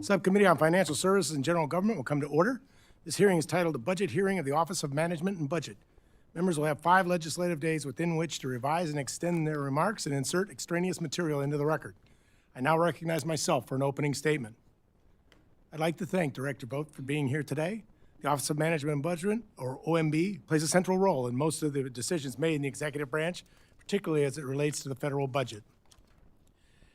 Subcommittee on Financial Services and General Government will come to order. This hearing is titled the Budget Hearing of the Office of Management and Budget. Members will have 5 legislative days within which to revise and extend their remarks and insert extraneous material into the record. I now recognize myself for an opening statement. I'd like to thank Director Vought for being here today. The Office of Management and Budget, or OMB, plays a central role in most of the decisions made in the executive branch, particularly as it relates to the federal budget.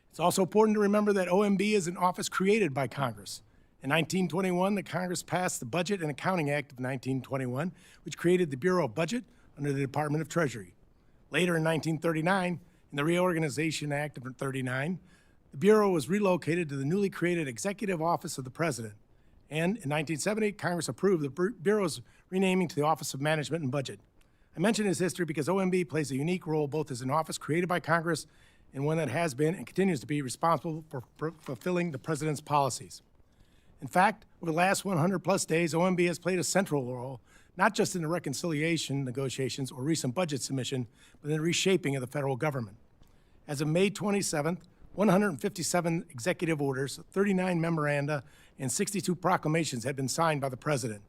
It's also important to remember that OMB is an office created by Congress. In 1921, the Congress passed the Budget and Accounting Act of 1921, which created the Bureau of Budget under the Department of Treasury. Later in 1939, in the Reorganization Act of 1939, the Bureau was relocated to the newly created Executive Office of the President. And in 1970, Congress approved the Bureau's renaming to the Office of Management and Budget. I mention this history because OMB plays a unique role both as an office created by Congress and one that has been and continues to be responsible for fulfilling the President's policies. In fact, over the last 100-plus days, OMB has played a central role, not just in the reconciliation negotiations or recent budget submission, but in the reshaping of the federal government. As of May 27th, 157 executive orders, 39 memoranda, and 62 proclamations had been signed by the President.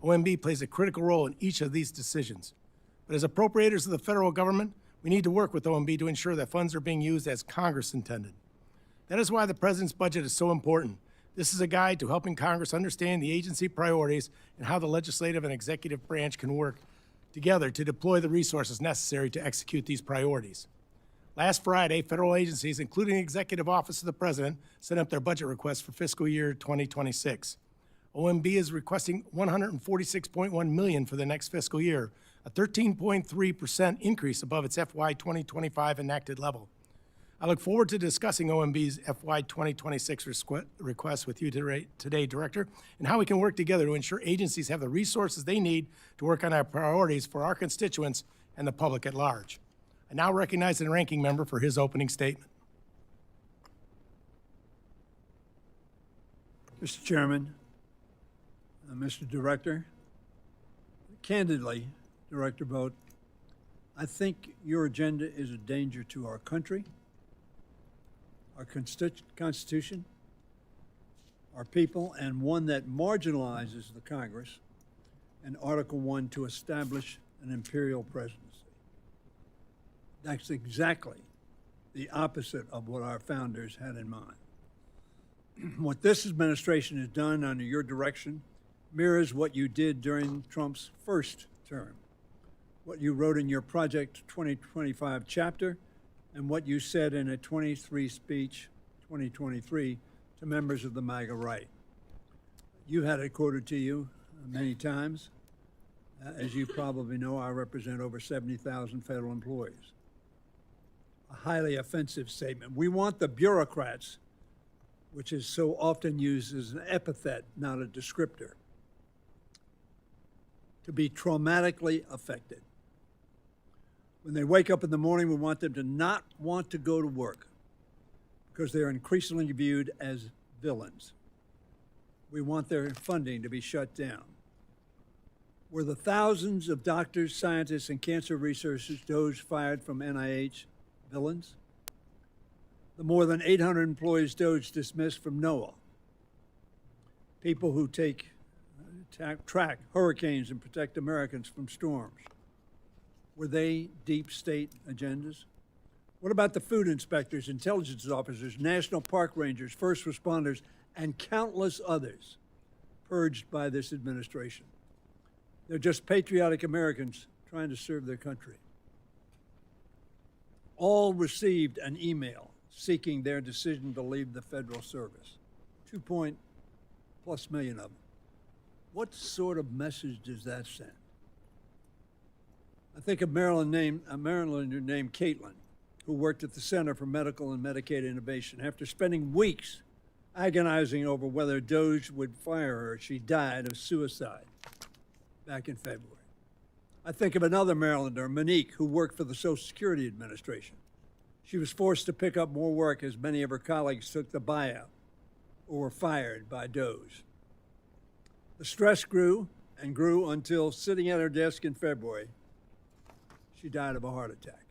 OMB plays a critical role in each of these decisions. But as appropriators of the federal government, we need to work with OMB to ensure that funds are being used as Congress intended. That is why the President's budget is so important. This is a guide to helping Congress understand the agency priorities and how the legislative and executive branch can work together to deploy the resources necessary to execute these priorities. Last Friday, federal agencies, including the Executive Office of the President, sent up their budget requests for fiscal year 2026. OMB is requesting $146.1 million for the next fiscal year, a 13.3% increase above its FY 2025 enacted level. I look forward to discussing OMB's FY 2026 request with you today, Director, and how we can work together to ensure agencies have the resources they need to work on our priorities for our constituents and the public at large. I now recognize the ranking member for his opening statement. Mr. Chairman, Mr. Director, candidly, Director Vought, I think your agenda is a danger to our country, our Constitution, our people, and one that marginalizes the Congress and Article 1 to establish an imperial presidency. That's exactly the opposite of what our founders had in mind. What this administration has done under your direction mirrors what you did during Trump's first term, what you wrote in your Project 2025 chapter, and what you said in a 23 speech, 2023, to members of the MAGA right. You had it quoted to you many times. As you probably know, I represent over 70,000 federal employees. A highly offensive statement. We want the bureaucrats, which is so often used as an epithet, not a descriptor, to be traumatically affected. When they wake up in the morning, we want them to not want to go to work because they're increasingly viewed as villains. We want their funding to be shut down. Were the thousands of doctors, scientists, and cancer researchers DOGE fired from NIH villains? The more than 800 employees DOGE dismissed from NOAA, people who track hurricanes and protect Americans from storms, were they deep state agendas? What about the food inspectors, intelligence officers, national park rangers, first responders, and countless others purged by this administration? They're just patriotic Americans trying to serve their country. All received an email seeking their decision to leave the federal service. 2+ million of them. What sort of message does that send? I think of a Marylander named Caitlin, who worked at the Center for Medical and Medicaid Innovation. After spending weeks agonizing over whether DOGE would fire her, she died of suicide back in February. I think of another Marylander, Monique, who worked for the Social Security Administration. She was forced to pick up more work as many of her colleagues took the buyout or were fired by DOGE. The stress grew and grew until, sitting at her desk in February, she died of a heart attack.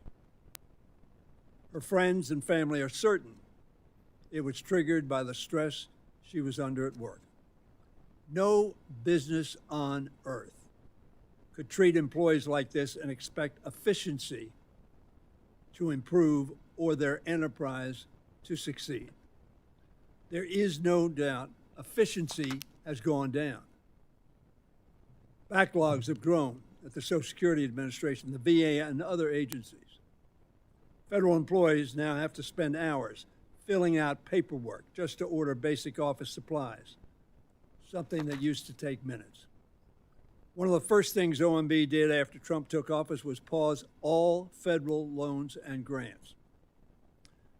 Her friends and family are certain it was triggered by the stress she was under at work. No business on earth could treat employees like this and expect efficiency to improve or their enterprise to succeed. There is no doubt efficiency has gone down. Backlogs have grown at the Social Security Administration, the VA, and other agencies. Federal employees now have to spend hours filling out paperwork just to order basic office supplies, something that used to take minutes. One of the first things OMB did after Trump took office was pause all federal loans and grants.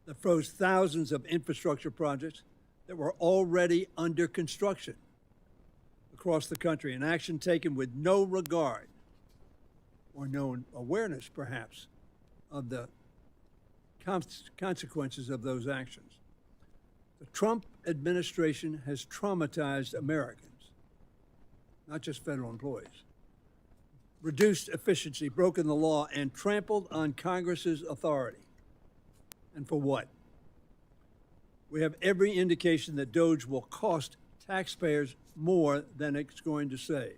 That froze thousands of infrastructure projects that were already under construction across the country, an action taken with no regard or no awareness, perhaps, of the consequences of those actions. The Trump administration has traumatized Americans, not just federal employees, reduced efficiency, broken the law, and trampled on Congress's authority. And for what? We have every indication that DOGE will cost taxpayers more than it's going to save.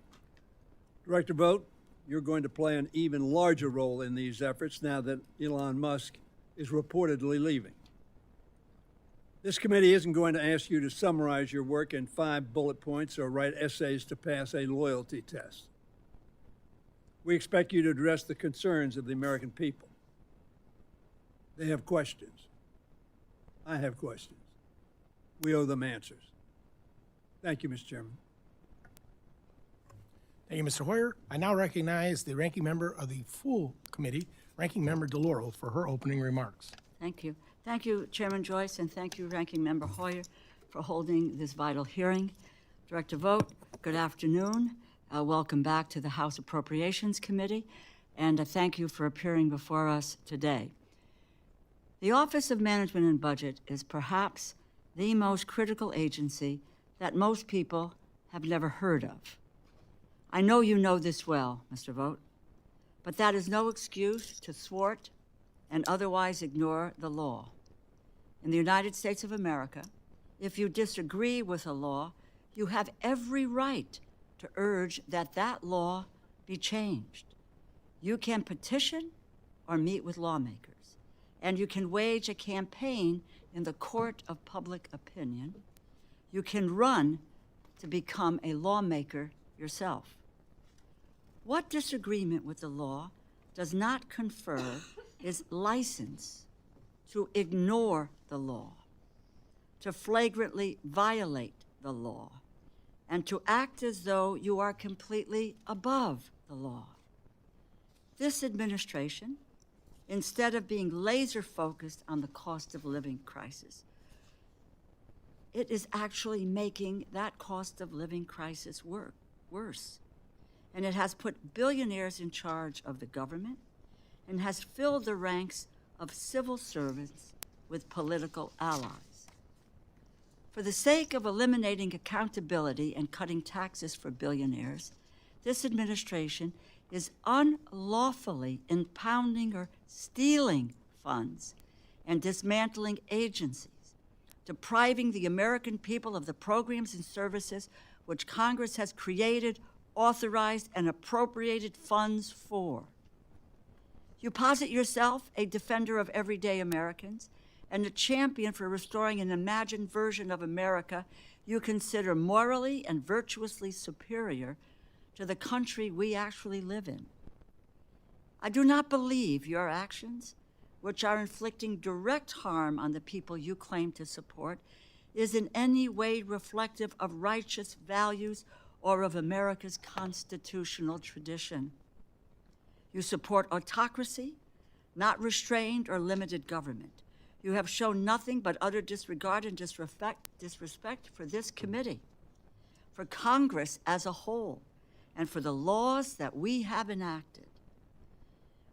Director Vought, you're going to play an even larger role in these efforts now that Elon Musk is reportedly leaving. This committee isn't going to ask you to summarize your work in 5 bullet points or write essays to pass a loyalty test. We expect you to address the concerns of the American people. They have questions. I have questions. We owe them answers. Thank you, Mr. Chairman. Thank you, Mr. Hoyer. I now recognize the ranking member of the full committee, Ranking Member DeLauro, for her opening remarks. Thank you. Thank you, Chairman Joyce, and thank you, Ranking Member Hoyer, for holding this vital hearing. Director Vought, good afternoon. Welcome back to the House Appropriations Committee, and thank you for appearing before us today. The Office of Management and Budget is perhaps the most critical agency that most people have never heard of. I know you know this well, Mr. Vought, but that is no excuse to thwart and otherwise ignore the law. In the United States of America, if you disagree with a law, you have every right to urge that that law be changed. You can petition or meet with lawmakers, and you can wage a campaign in the court of public opinion. You can run to become a lawmaker yourself. What disagreement with the law does not confer is license to ignore the law, to flagrantly violate the law, and to act as though you are completely above the law. This administration, instead of being laser-focused on the cost of living crisis, it is actually making that cost of living crisis worse. And it has put billionaires in charge of the government and has filled the ranks of civil servants with political allies. For the sake of eliminating accountability and cutting taxes for billionaires, this administration is unlawfully impounding or stealing funds and dismantling agencies, depriving the American people of the programs and services which Congress has created, authorized, and appropriated funds for. You posit yourself a defender of everyday Americans and a champion for restoring an imagined version of America you consider morally and virtuously superior to the country we actually live in. I do not believe your actions, which are inflicting direct harm on the people you claim to support, is in any way reflective of righteous values or of America's constitutional tradition. You support autocracy, not restrained or limited government. You have shown nothing but utter disregard and disrespect for this committee, for Congress as a whole, and for the laws that we have enacted.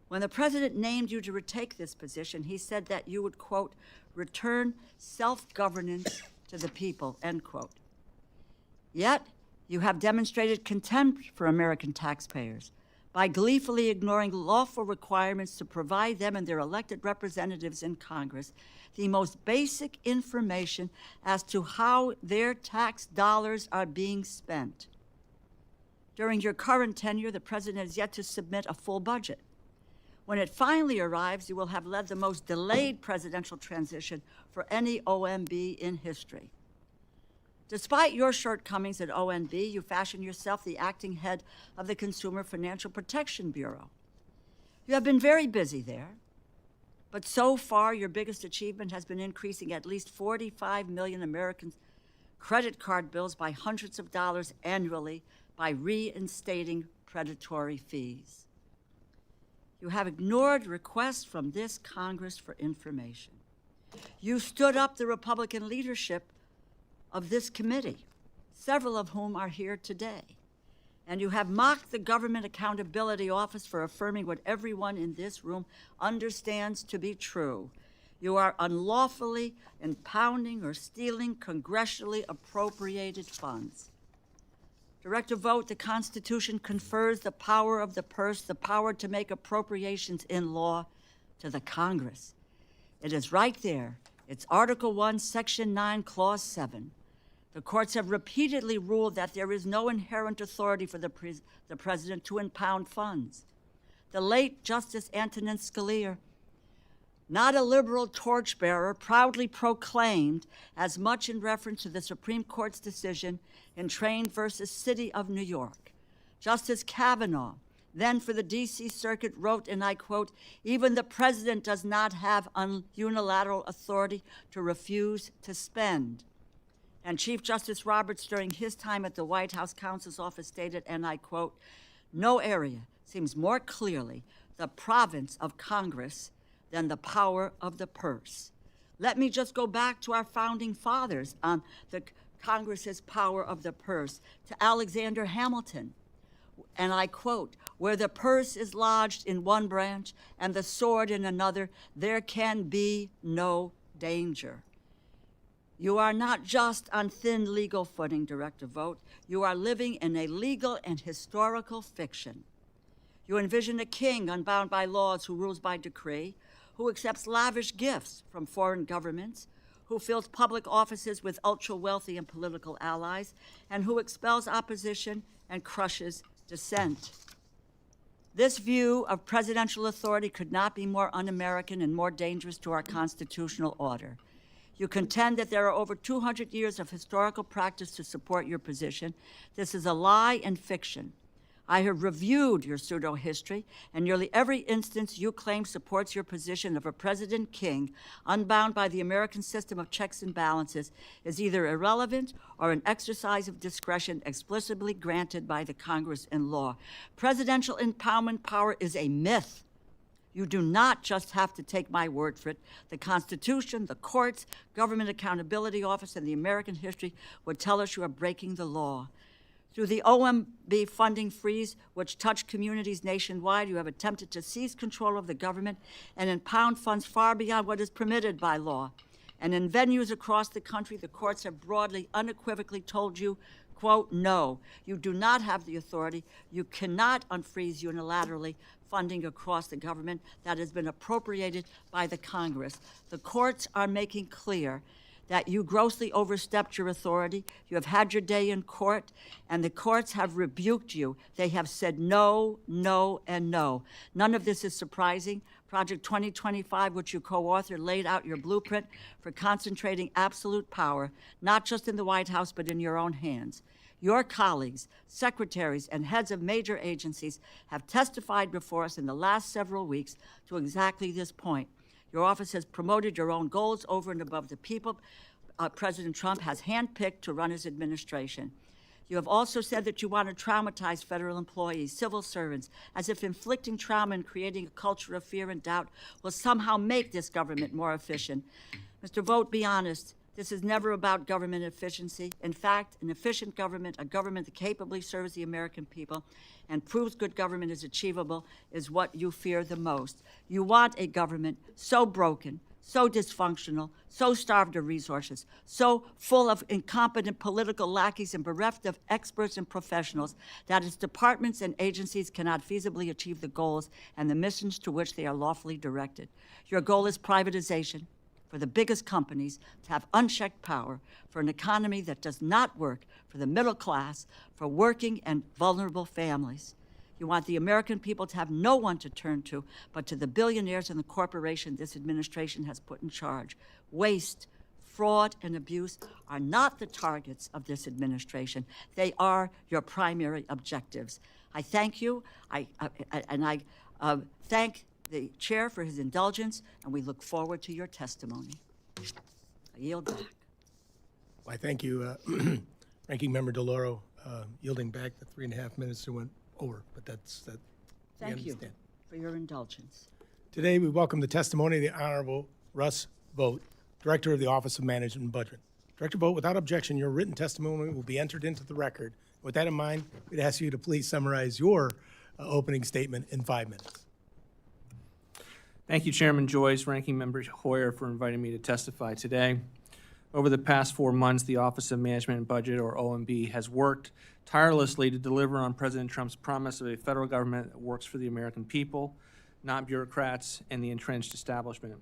When the president named you to retake this position, he said that you would, quote, return self-governance to the people, end quote. Yet, you have demonstrated contempt for American taxpayers by gleefully ignoring lawful requirements to provide them and their elected representatives in Congress the most basic information as to how their tax dollars are being spent. During your current tenure, the President has yet to submit a full budget. When it finally arrives, you will have led the most delayed presidential transition for any OMB in history. Despite your shortcomings at OMB, you fashioned yourself the acting head of the Consumer Financial Protection Bureau. You have been very busy there, but so far your biggest achievement has been increasing at least 45 million Americans' credit card bills by hundreds of dollars annually by reinstating predatory fees. You have ignored requests from this Congress for information. You stood up the Republican leadership of this committee, several of whom are here today. And you have mocked the Government Accountability Office for affirming what everyone in this room understands to be true. You are unlawfully impounding or stealing congressionally appropriated funds. Director Vought, the Constitution confers the power of the purse, the power to make appropriations in law, to the Congress. It is right there. It's Article 1, Section 9, Clause 7. The courts have repeatedly ruled that there is no inherent authority for the President to impound funds. The late Justice Antonin Scalia, not a liberal torchbearer, proudly proclaimed, as much in reference to the Supreme Court's decision in Train versus City of New York. Justice Kavanaugh, then for the D.C. Circuit, wrote, and I quote, "Even the President does not have unilateral authority to refuse to spend." And Chief Justice Roberts, during his time at the White House Counsel's Office, stated, and I quote, "No area seems more clearly the province of Congress than the power of the purse." Let me just go back to our founding fathers on the Congress's power of the purse, to Alexander Hamilton. And I quote, "Where the purse is lodged in one branch and the sword in another, there can be no danger." You are not just on thin legal footing, Director Vought. You are living in a legal and historical fiction. You envision a king unbound by laws who rules by decree, who accepts lavish gifts from foreign governments, who fills public offices with ultra-wealthy and political allies, and who expels opposition and crushes dissent. This view of presidential authority could not be more un-American and more dangerous to our constitutional order. You contend that there are over 200 years of historical practice to support your position. This is a lie and fiction. I have reviewed your pseudo-history, and nearly every instance you claim supports your position of a president king, unbound by the American system of checks and balances, is either irrelevant or an exercise of discretion explicitly granted by the Congress in law. Presidential impoundment power is a myth. You do not just have to take my word for it. The Constitution, the courts, Government Accountability Office, and the American history would tell us you are breaking the law. Through the OMB funding freeze, which touched communities nationwide, you have attempted to seize control of the government and impound funds far beyond what is permitted by law. And in venues across the country, the courts have broadly, unequivocally told you, quote, "No, you do not have the authority. You cannot unfreeze unilaterally funding across the government that has been appropriated by the Congress." The courts are making clear that you grossly overstepped your authority. You have had your day in court, and the courts have rebuked you. They have said no, no, and no. None of this is surprising. Project 2025, which you co-authored, laid out your blueprint for concentrating absolute power, not just in the White House, but in your own hands. Your colleagues, secretaries, and heads of major agencies have testified before us in the last several weeks to exactly this point. Your office has promoted your own goals over and above the people President Trump has handpicked to run his administration. You have also said that you want to traumatize federal employees, civil servants, as if inflicting trauma and creating a culture of fear and doubt will somehow make this government more efficient. Mr. Vought, be honest. This is never about government efficiency. In fact, an efficient government, a government that capably serves the American people and proves good government is achievable, is what you fear the most. You want a government so broken, so dysfunctional, so starved of resources, so full of incompetent political lackeys and bereft of experts and professionals that its departments and agencies cannot feasibly achieve the goals and the missions to which they are lawfully directed. Your goal is privatization, for the biggest companies to have unchecked power, for an economy that does not work for the middle class, for working and vulnerable families. You want the American people to have no one to turn to but to the billionaires and the corporation this administration has put in charge. Waste, fraud, and abuse are not the targets of this administration. They are your primary objectives. I thank you, I thank the chair for his indulgence, and we look forward to your testimony. I yield back. Well, I thank you, Ranking Member DeLauro, yielding back the 3.5 minutes that went over, but that's that. Thank you for your indulgence. Today, we welcome the testimony of the Honorable Russ Vought, Director of the Office of Management and Budget. Director Vought, without objection, your written testimony will be entered into the record. With that in mind, we'd ask you to please summarize your opening statement in 5 minutes. Thank you, Chairman Joyce, Ranking Member Hoyer, for inviting me to testify today. Over the past 4 months, the Office of Management and Budget, or OMB, has worked tirelessly to deliver on President Trump's promise of a federal government that works for the American people, not bureaucrats and the entrenched establishment.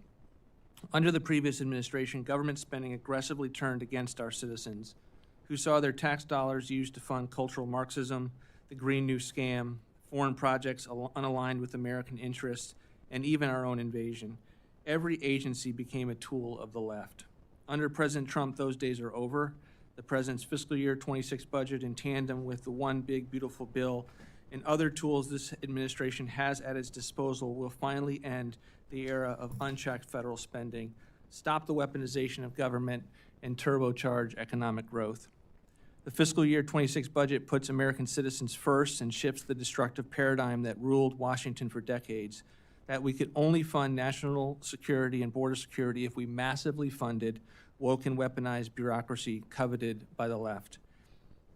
Under the previous administration, government spending aggressively turned against our citizens, who saw their tax dollars used to fund cultural Marxism, the Green New Scam, foreign projects unaligned with American interests, and even our own invasion. Every agency became a tool of the left. Under President Trump, those days are over. The President's fiscal year 26 budget, in tandem with the One Big Beautiful Bill and other tools this administration has at its disposal, will finally end the era of unchecked federal spending, stop the weaponization of government, and turbocharge economic growth. The fiscal year 26 budget puts American citizens first and shifts the destructive paradigm that ruled Washington for decades, that we could only fund national security and border security if we massively funded woke and weaponized bureaucracy coveted by the left.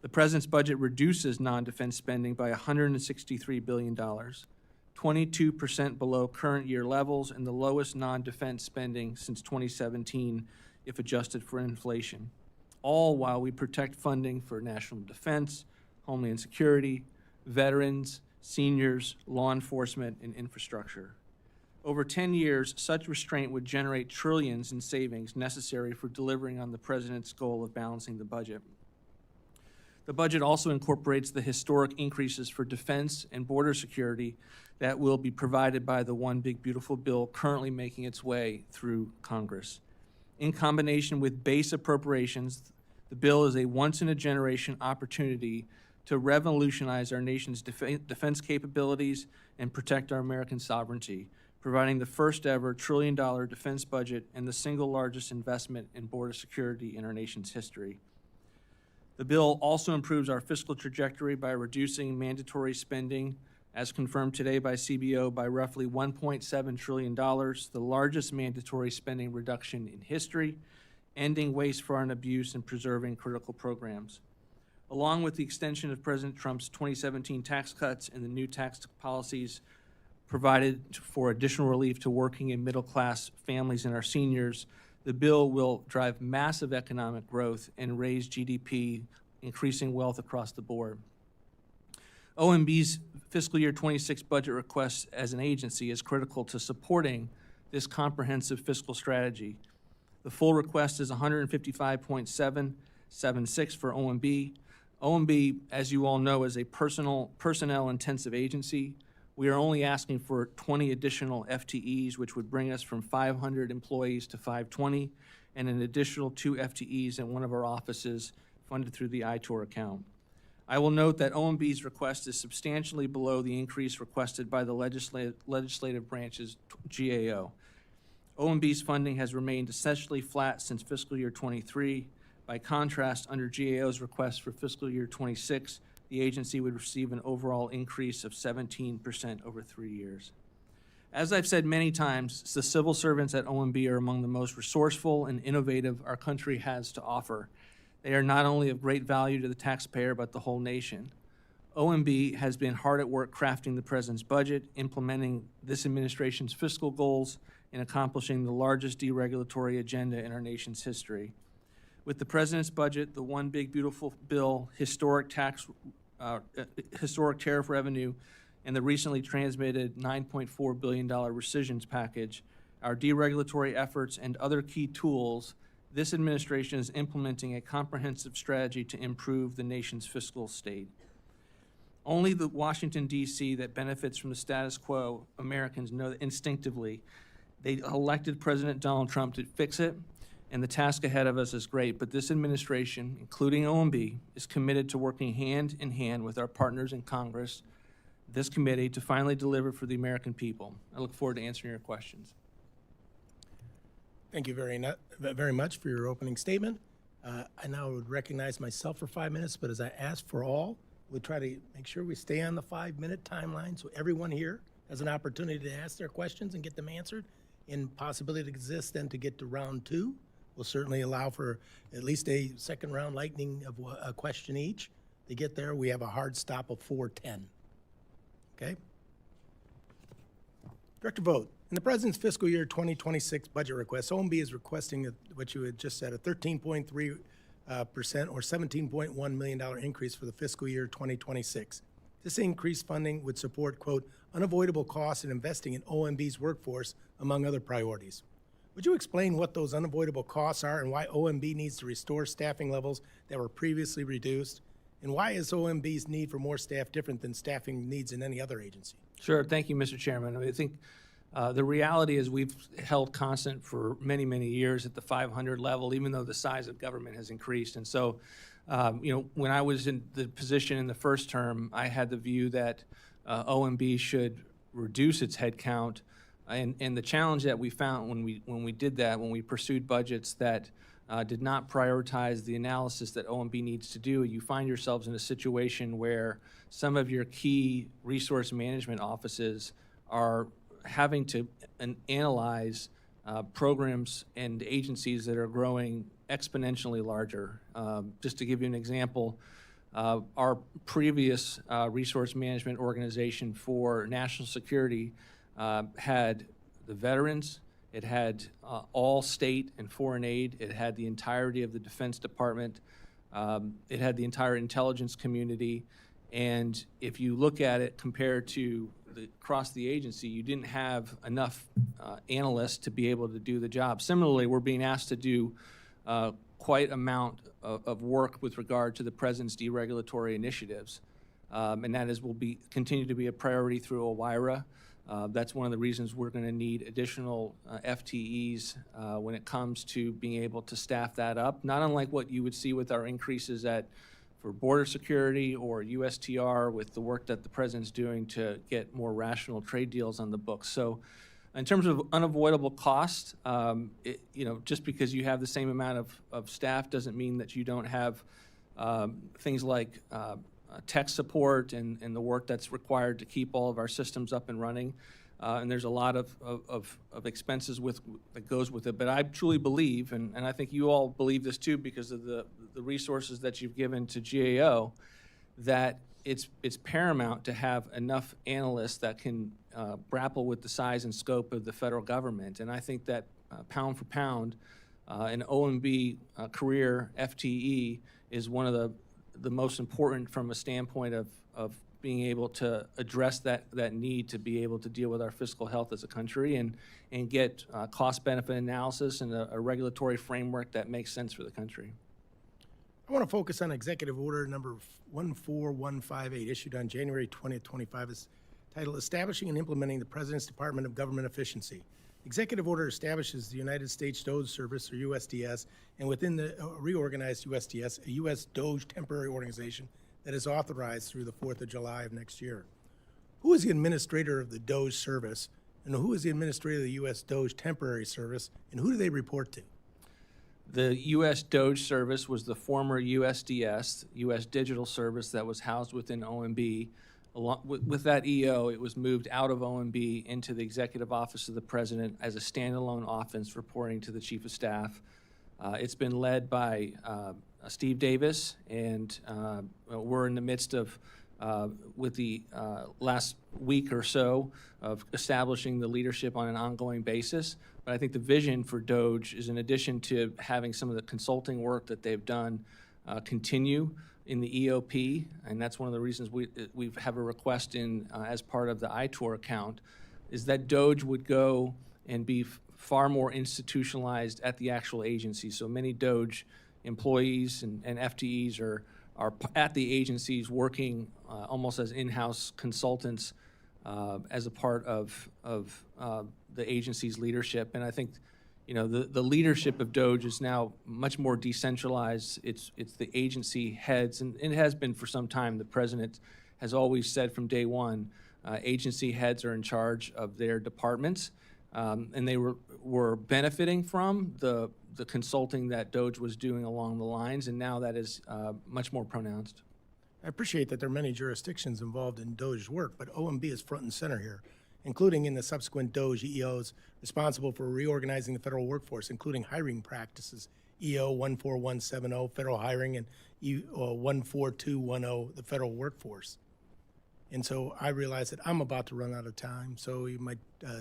The President's budget reduces non-defense spending by $163 billion, 22% below current year levels and the lowest non-defense spending since 2017 if adjusted for inflation, all while we protect funding for national defense, homeland security, veterans, seniors, law enforcement, and infrastructure. Over 10 years, such restraint would generate trillions in savings necessary for delivering on the President's goal of balancing the budget. The budget also incorporates the historic increases for defense and border security that will be provided by the One Big Beautiful Bill currently making its way through Congress. In combination with base appropriations, the bill is a once-in-a-generation opportunity to revolutionize our nation's defense capabilities and protect our American sovereignty, providing the first-ever trillion-dollar defense budget and the single largest investment in border security in our nation's history. The bill also improves our fiscal trajectory by reducing mandatory spending, as confirmed today by CBO, by roughly $1.7 trillion, the largest mandatory spending reduction in history, ending waste, fraud, and abuse, and preserving critical programs. Along with the extension of President Trump's 2017 tax cuts and the new tax policies provided for additional relief to working and middle-class families and our seniors, the bill will drive massive economic growth and raise GDP, increasing wealth across the board. OMB's fiscal year 26 budget request as an agency is critical to supporting this comprehensive fiscal strategy. The full request is $155.776 for OMB. OMB, as you all know, is a personnel-intensive agency. We are only asking for 20 additional FTEs, which would bring us from 500 employees to 520, and an additional 2 FTEs in one of our offices funded through the ITOR account. I will note that OMB's request is substantially below the increase requested by the legislative branch's GAO. OMB's funding has remained essentially flat since fiscal year 23. By contrast, under GAO's request for fiscal year 26, the agency would receive an overall increase of 17% over 3 years. As I've said many times, the civil servants at OMB are among the most resourceful and innovative our country has to offer. They are not only of great value to the taxpayer, but the whole nation. OMB has been hard at work crafting the president's budget, implementing this administration's fiscal goals, and accomplishing the largest deregulatory agenda in our nation's history. With the president's budget, the One Big Beautiful Bill, historic tariff revenue, and the recently transmitted $9.4 billion rescissions package, our deregulatory efforts, and other key tools, this administration is implementing a comprehensive strategy to improve the nation's fiscal state. Only the Washington, D.C. that benefits from the status quo Americans know that instinctively. They elected President Donald Trump to fix it, and the task ahead of us is great, but this administration, including OMB, is committed to working hand in hand with our partners in Congress, this committee, to finally deliver for the American people. I look forward to answering your questions. Thank you very much for your opening statement. I now would recognize myself for 5 minutes, but as I asked for all, we'll try to make sure we stay on the 5-minute timeline so everyone here has an opportunity to ask their questions and get them answered. And possibility exists then to get to round 2. We'll certainly allow for at least a second round lightning of a question each. To get there, we have a hard stop of 4:10. Okay? Director Vought, in the President's fiscal year 2026 budget request, OMB is requesting what you had just said, a 13.3% or $17.1 million increase for the fiscal year 2026. This increased funding would support, quote, unavoidable costs in investing in OMB's workforce, among other priorities. Would you explain what those unavoidable costs are and why OMB needs to restore staffing levels that were previously reduced? And why is OMB's need for more staff different than staffing needs in any other agency? Sure. Thank you, Mr. Chairman. I think the reality is we've held constant for many, many years at the 500 level, even though the size of government has increased. And so, when I was in the position in the first term, I had the view that OMB should reduce its headcount. And the challenge that we found when we did that, when we pursued budgets that did not prioritize the analysis that OMB needs to do, you find yourselves in a situation where some of your key resource management offices are having to analyze programs and agencies that are growing exponentially larger. Just to give you an example, our previous resource management organization for national security had the veterans, it had all state and foreign aid, it had the entirety of the Defense Department, it had the entire intelligence community, and if you look at it compared to across the agency, you didn't have enough analysts to be able to do the job. Similarly, we're being asked to do quite amount of work with regard to the President's deregulatory initiatives, and that will continue to be a priority through OWIRA. That's one of the reasons we're going to need additional FTEs when it comes to being able to staff that up, not unlike what you would see with our increases for border security or USTR with the work that the President's doing to get more rational trade deals on the books. So in terms of unavoidable costs, just because you have the same amount of staff doesn't mean that you don't have things like tech support and the work that's required to keep all of our systems up and running. And there's a lot of expenses that goes with it. But I truly believe, and I think you all believe this too because of the resources that you've given to GAO, that it's paramount to have enough analysts that can grapple with the size and scope of the federal government. And I think that pound for pound, an OMB career FTE is one of the most important from a standpoint of being able to address that need to be able to deal with our fiscal health as a country and get cost-benefit analysis and a regulatory framework that makes sense for the country. I want to focus on Executive Order number 14158, issued on January 20th, 25, is titled Establishing and Implementing the President's Department of Government Efficiency. Executive Order establishes the United States DOGE Service, or USDS, and within the reorganized USDS, a U.S. DOGE temporary organization that is authorized through the 4th of July of next year. Who is the administrator of the DOGE Service, and who is the administrator of the U.S. DOGE Temporary Service, and who do they report to? The U.S. DOGE Service was the former USDS, U.S. Digital Service, that was housed within OMB. Along with that EO, it was moved out of OMB into the Executive Office of the President as a standalone office reporting to the Chief of Staff. It's been led by Steve Davis, and we're in the midst of with the last week or so of establishing the leadership on an ongoing basis. But I think the vision for DOGE is, in addition to having some of the consulting work that they've done continue in the EOP, and that's one of the reasons we have a request in as part of the ITOR account, is that DOGE would go and be far more institutionalized at the actual agency. So many DOGE employees and FTEs are at the agencies working almost as in-house consultants as a part of the agency's leadership. And I think, you know, the leadership of DOGE is now much more decentralized. It's the agency heads, and it has been for some time. The president has always said from day one, agency heads are in charge of their departments, and they were benefiting from the consulting that DOGE was doing along the lines, and now that is much more pronounced. I appreciate that there are many jurisdictions involved in DOGE's work, but OMB is front and center here, including in the subsequent DOGE EOs responsible for reorganizing the federal workforce, including hiring practices, EO 14170, federal hiring, and EO 14210, the federal workforce. And so I realize that I'm about to run out of time, so you might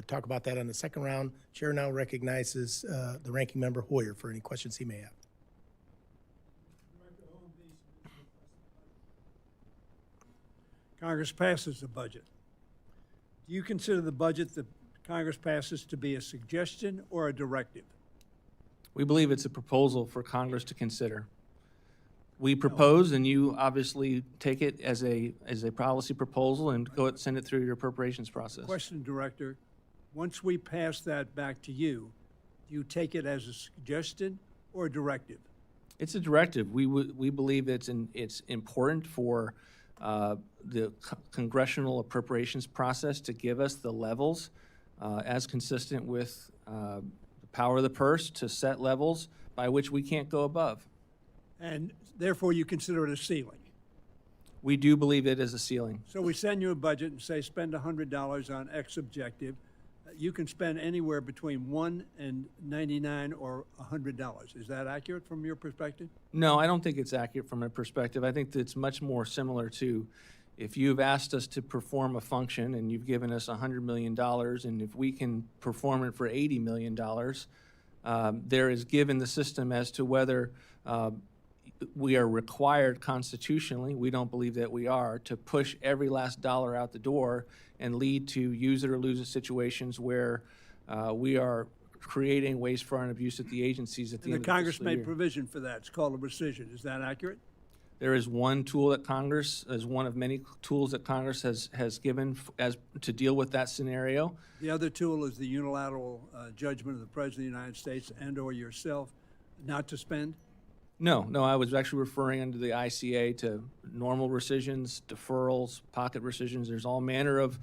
talk about that on the second round. Chair now recognizes the ranking member Hoyer for any questions he may have. Congress passes the budget. Do you consider the budget that Congress passes to be a suggestion or a directive? We believe it's a proposal for Congress to consider. We propose, and you obviously take it as a policy proposal and send it through your appropriations process. Question, Director. Once we pass that back to you, do you take it as a suggestion or a directive? It's a directive. We believe it's important for the congressional appropriations process to give us the levels as consistent with the power of the purse to set levels by which we can't go above. And therefore, you consider it a ceiling. We do believe it is a ceiling. So we send you a budget and say, spend $100 on X objective. You can spend anywhere between $1 and $99 or $100. Is that accurate from your perspective? No, I don't think it's accurate from a perspective. I think that it's much more similar to if you've asked us to perform a function and you've given us $100 million, and if we can perform it for $80 million, there is given the system as to whether we are required constitutionally, we don't believe that we are, to push every last dollar out the door and lead to use it or lose it situations where we are creating waste, fraud, and abuse at the agencies at the And end the of the Congress fiscal made year. provision for that. It's called a rescission. Is that accurate? There is one tool that Congress, as one of many tools that Congress has given to deal with that scenario. The other tool is the unilateral judgment of the President of the United States and or yourself not to spend? No, I was actually referring under the ICA to normal rescissions, deferrals, pocket rescissions. There's all manner of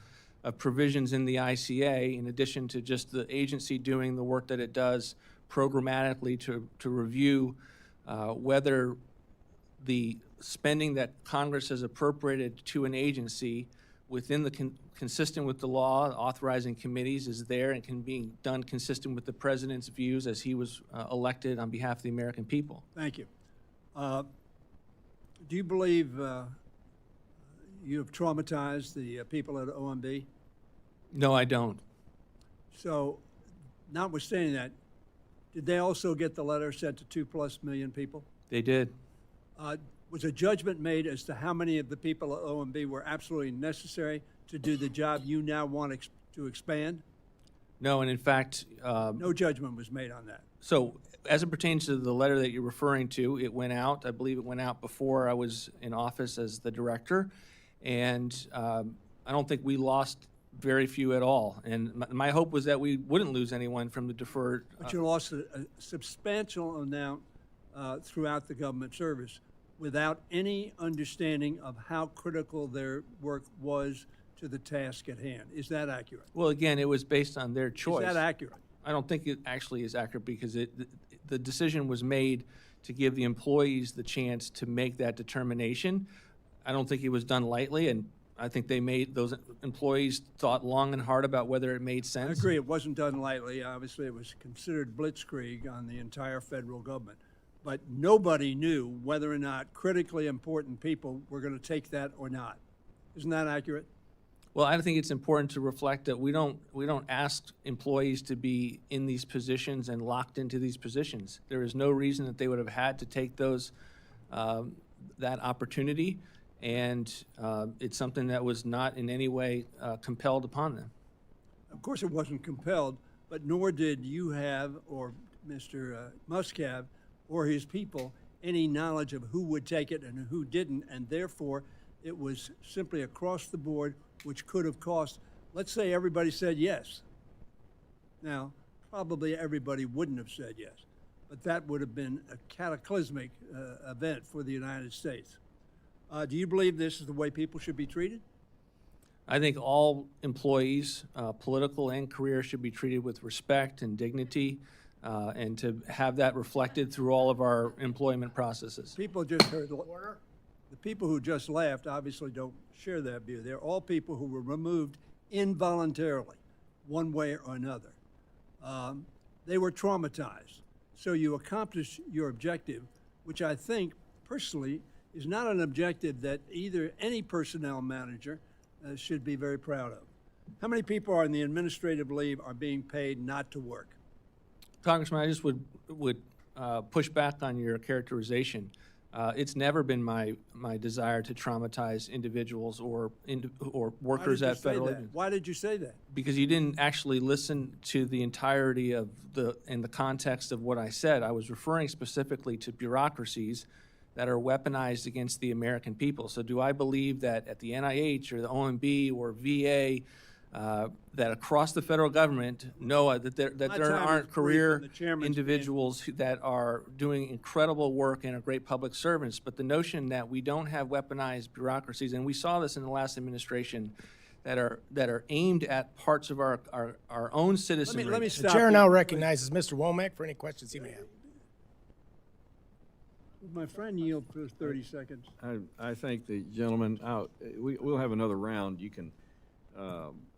provisions in the ICA, in addition to just the agency doing the work that it does programmatically to review whether the spending that Congress has appropriated to an agency within the consistent with the law, authorizing committees is there and can be done consistent with the president's views as he was elected on behalf of the American people. Thank you. Do you believe you have traumatized the people at OMB? No, I don't. So, notwithstanding that, did they also get the letter sent to 2+ million people? They did. Was a judgment made as to how many of the people at OMB were absolutely necessary to do the job you now want to expand? No, and in fact, No judgment was made on that. so as it pertains to the letter that you're referring to, it went out. I believe it went out before I was in office as the director, and I don't think we lost very few at all. And my hope was that we wouldn't lose anyone from the deferred. But you lost a substantial amount throughout the government service without any understanding of how critical their work was to the task at hand. Is that accurate? Well, again, it was based on their choice. Is that accurate? I don't think it actually is accurate because the decision was made to give the employees the chance to make that determination. I don't think it was done lightly, and I think those employees thought long and hard about whether it made I sense. agree, it wasn't done lightly. Obviously, it was considered blitzkrieg on the entire federal government. But nobody knew whether or not critically important people were going to take that or not. Isn't that accurate? Well, I think it's important to reflect that we don't ask employees to be in these positions and locked into these positions. There is no reason that they would have had to take those that opportunity, and it's something that was not in any way compelled upon them. Of course, it wasn't compelled, but nor did you have, or Mr. Musk have, or his people, any knowledge of who would take it and who didn't, and therefore it was simply across the board, which could have cost, let's say everybody said yes. Now, probably everybody wouldn't have said yes, but that would have been a cataclysmic event for the United States. Do you believe this is the way people should be treated? I think all employees, political and career, should be treated with respect and dignity, and to have that reflected through all of our employment processes. People just heard. The people who just laughed obviously don't share that view. They're all people who were removed involuntarily, one way or another. They were traumatized. So you accomplished your objective, which I think, personally, is not an objective that either any personnel manager should be very proud of. How many people on the administrative leave are being paid not to work? Congressman, I just would push back on your characterization. It's never been my desire to traumatize individuals or workers at federal agencies. Why did you say that? Because you didn't actually listen to the entirety of the context of what I said. I was referring specifically to bureaucracies that are weaponized against the American people. So do I believe that at the NIH or the OMB or VA, that across the federal government, that there aren't career individuals that are doing incredible work and are great public servants, but the notion that we don't have weaponized bureaucracies, and we saw this in the last administration, that are aimed at parts of our own citizenry. Let me The stop chair you. now recognizes Mr. Womack for any questions he may have. My friend yield for 30 seconds. I think the gentleman, we'll have another round. You can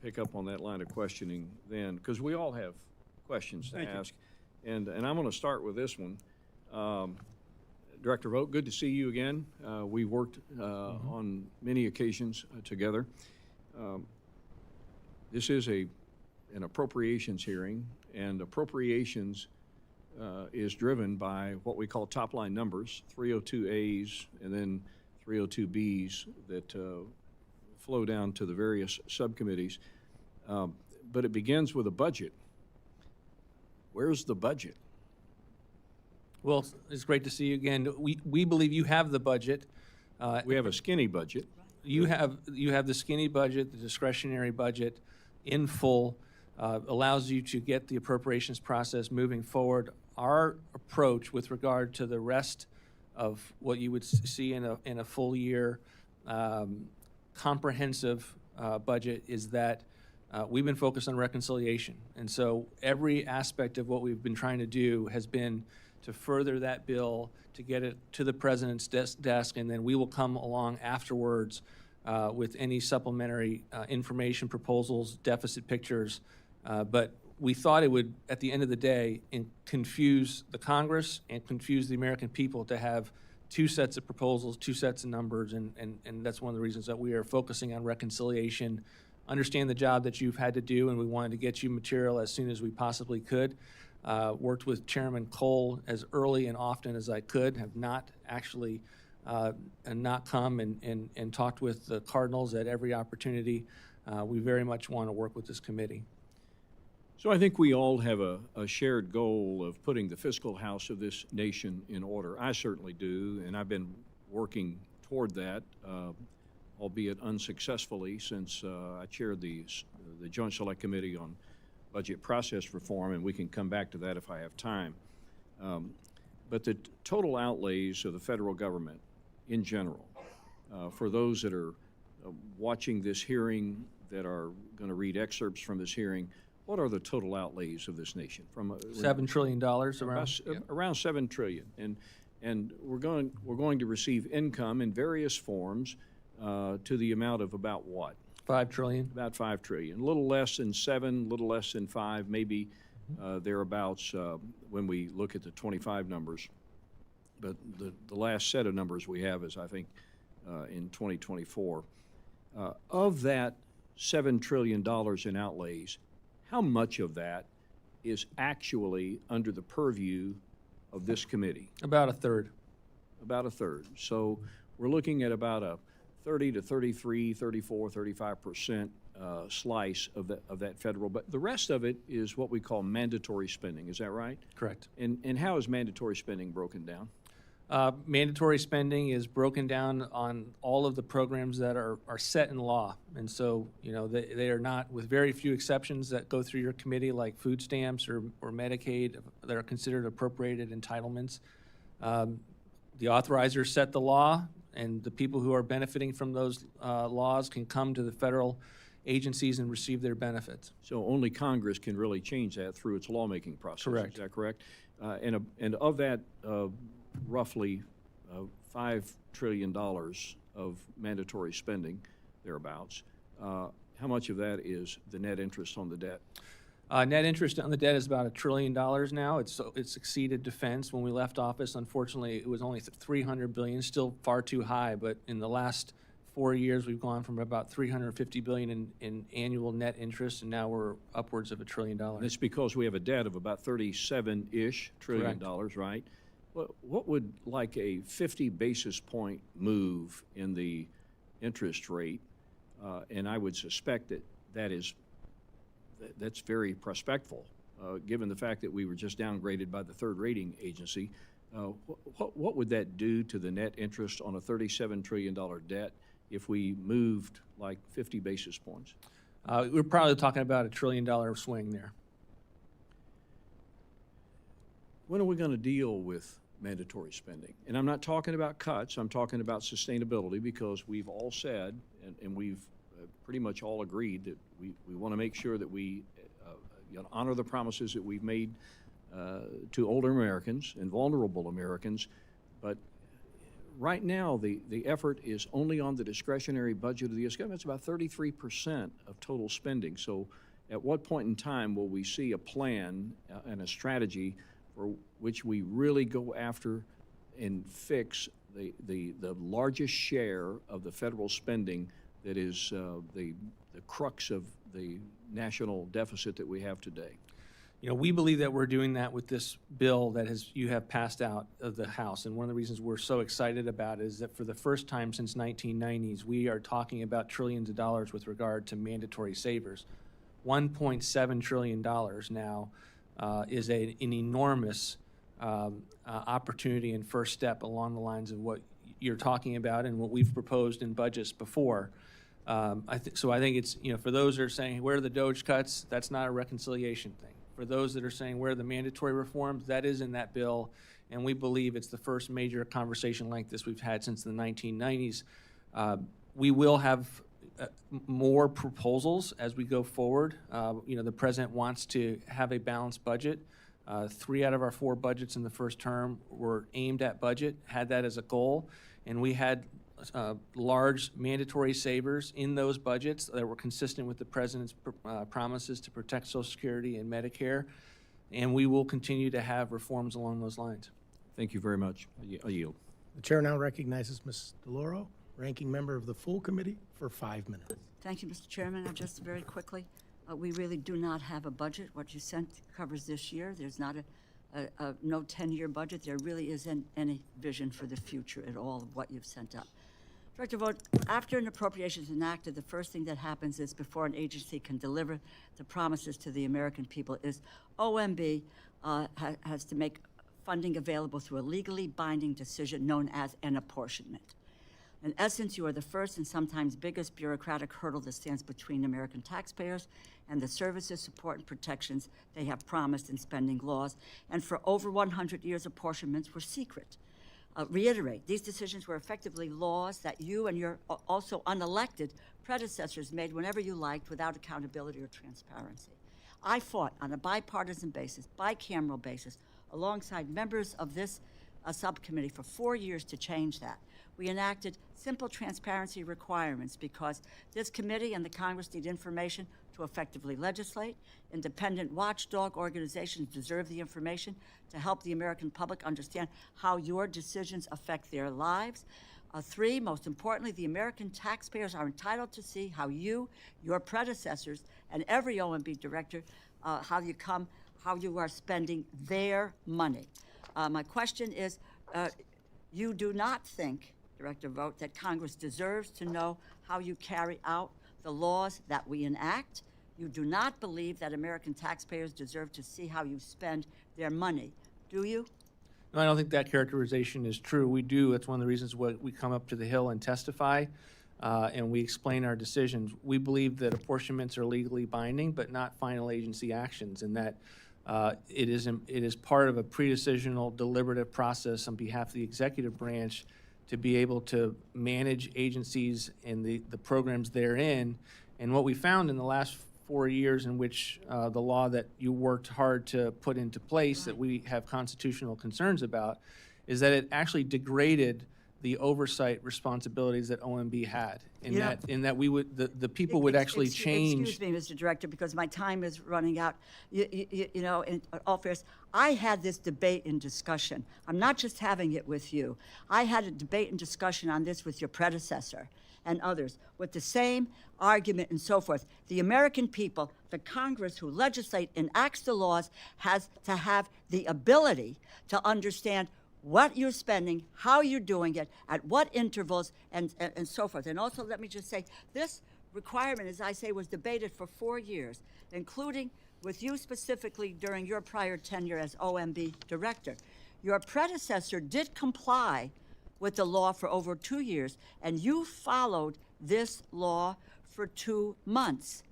pick up on that line of questioning then, because we all have questions to Thank you. ask. And I'm going to start with this one. Director Vought, good to see you again. We worked on many occasions together. This is an appropriations hearing, and appropriations is driven by what we call top-line numbers, 302As and then 302Bs that flow down to the various subcommittees. But it begins with a budget. Where's the budget? Well, it's great to see you again. We believe you have the budget. We have a skinny budget. You have the skinny budget, the discretionary budget in full, allows you to get the appropriations process moving forward. Our approach with regard to the rest of what you would see in a full year comprehensive budget is that we've been focused on reconciliation. And so every aspect of what we've been trying to do has been to further that bill, to get it to the president's desk, and then we will come along afterwards with any supplementary information, proposals, deficit pictures. But we thought it would, at the end of the day, confuse the Congress and confuse the American people to have two sets of proposals, two sets of numbers, and that's one of the reasons that we are focusing on reconciliation. Understand the job that you've had to do, and we wanted to get you material as soon as we possibly could. Worked with Chairman Cole as early and often as I could, have not actually not come and talked with the Cardinals at every opportunity. We very much want to work with this committee. So I think we all have a shared goal of putting the fiscal house of this nation in order. I certainly do, and I've been working toward that, albeit unsuccessfully, since I chaired the Joint Select Committee on Budget Process Reform, and we can come back to that if I have time. But the total outlays of the federal government in general, for those that are watching this hearing, that are going to read excerpts from this hearing, what are the total outlays of this nation? From $7 trillion around. Around $7 trillion, and we're going to receive income in various forms to the amount of about what? $5 trillion. About $5 trillion. A little less than 7, a little less than 5, maybe thereabouts when we look at the 25 numbers. But the last set of numbers we have is, I think, in 2024. Of that $7 trillion in outlays, how much of that is actually under the purview of this committee? About a third. About a third. So we're looking at about a 30 to 33, 34, 35% slice of that federal. But the rest of it is what we call mandatory spending. Is that right? Correct. And how is mandatory spending broken down? Mandatory spending is broken down on all of the programs that are set in law. And so, you know, they are not, with very few exceptions that go through your committee, like food stamps or Medicaid, that are considered appropriated entitlements. The authorizers set the law, and the people who are benefiting from those laws can come to the federal agencies and receive their benefits. So only Congress can really change that through its lawmaking process. Correct. Is that correct? And of that roughly $5 trillion of mandatory spending, thereabouts, how much of that is the net interest on the debt? Net interest on the debt is about $1 trillion now. It's exceeded defense. When we left office, unfortunately, it was only $300 billion, still far too high. But in the last 4 years, we've gone from about $350 billion in annual net interest, and now we're upwards of $1 trillion. And it's because we have a debt of about $37-ish trillion, right? What would like a 50 basis point move in the interest rate, and I would suspect that's very prospectful, given the fact that we were just downgraded by the third rating agency. What would that do to the net interest on a $37 trillion debt if we moved like 50 basis points? We're probably talking about $1 trillion swing there. When are we going to deal with mandatory spending? And I'm not talking about cuts, I'm talking about sustainability, because we've all said, and we've pretty much all agreed that we want to make sure that we honor the promises that we've made to older Americans and vulnerable Americans. But right now, the effort is only on the discretionary budget of the U.S. government. It's about 33% of total spending. So at what point in time will we see a plan and a strategy for which we really go after and fix the largest share of the federal spending that is the crux of the national deficit that we have today? You know, we believe that we're doing that with this bill that you have passed out of the House. And one of the reasons we're so excited about it is that for the first time since 1990s, we are talking about trillions of dollars with regard to mandatory savers. $1.7 trillion now is an enormous opportunity and first step along the lines of what you're talking about and what we've proposed in budgets before. I think it's, you know, for those that are saying, where are the DOGE cuts? That's not a reconciliation thing. For those that are saying, where are the mandatory reforms? That is in that bill, and we believe it's the first major conversation like this we've had since the 1990s. We will have more proposals as we go forward. You know, the president wants to have a balanced budget. 3 out of our 4 budgets in the first term were aimed at budget, had that as a goal, and we had large mandatory savers in those budgets that were consistent with the president's promises to protect Social Security and Medicare, and we will continue to have reforms along those lines. Thank you very much. I yield. The chair now recognizes Ms. DeLauro, ranking member of the full committee, for 5 minutes. Thank you, Mr. Chairman. Just very quickly, we really do not have a budget. What you sent covers this year. There's not no 10-year budget. There really isn't any vision for the future at all of what you've sent up. Director Vought, after an appropriation is enacted, the first thing that happens is, before an agency can deliver the promises to the American people, is OMB has to make funding available through a legally binding decision known as an apportionment. In essence, you are the first and sometimes biggest bureaucratic hurdle that stands between American taxpayers and the services, support, and protections they have promised in spending laws. And for over 100 years, apportionments were secret. Reiterate, these decisions were effectively laws that you and your also unelected predecessors made whenever you liked, without accountability or transparency. I fought on a bipartisan basis, bicameral basis, alongside members of this subcommittee for 4 years to change that. We enacted simple transparency requirements because this committee and the Congress need information to effectively legislate. Independent watchdog organizations deserve the information to help the American public understand how your decisions affect their lives. 3, most importantly, the American taxpayers are entitled to see how you, your predecessors, and every OMB director, how you are spending their money. My question is, you do not think, Director Vought, that Congress deserves to know how you carry out the laws that we enact. You do not believe that American taxpayers deserve to see how you spend their money, do you? No, I don't think that characterization is true. We do. It's one of the reasons why we come up to the Hill and testify, and we explain our decisions. We believe that apportionments are legally binding, but not final agency actions, and that it is part of a pre-decisional deliberative process on behalf of the executive branch to be able to manage agencies and the programs therein. And what we found in the last 4 years in which the law that you worked hard to put into place that we have constitutional concerns about is that it actually degraded the oversight responsibilities that OMB had, in that we would the people would actually change. Excuse me, Mr. Director, because my time is running out. You know, in all fairness, I had this debate and discussion. I'm not just having it with you. I had a debate and discussion on this with your predecessor and others with the same argument and so forth. The American people, the Congress who legislate and enacts the laws, has to have the ability to understand what you're spending, how you're doing it, at what intervals, and so forth. And also, let me just say, this requirement, as I say, was debated for 4 years, including with you specifically during your prior tenure as OMB director. Your predecessor did comply with the law for over 2 years, and you followed this law for 2 months.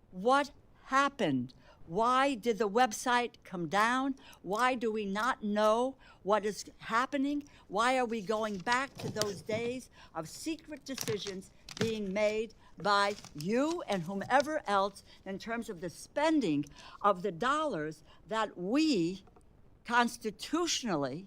What happened? Why did the website come down? Why do we not know what is happening? Why are we going back to those days of secret decisions being made by you and whomever else in terms of the spending of the dollars that we constitutionally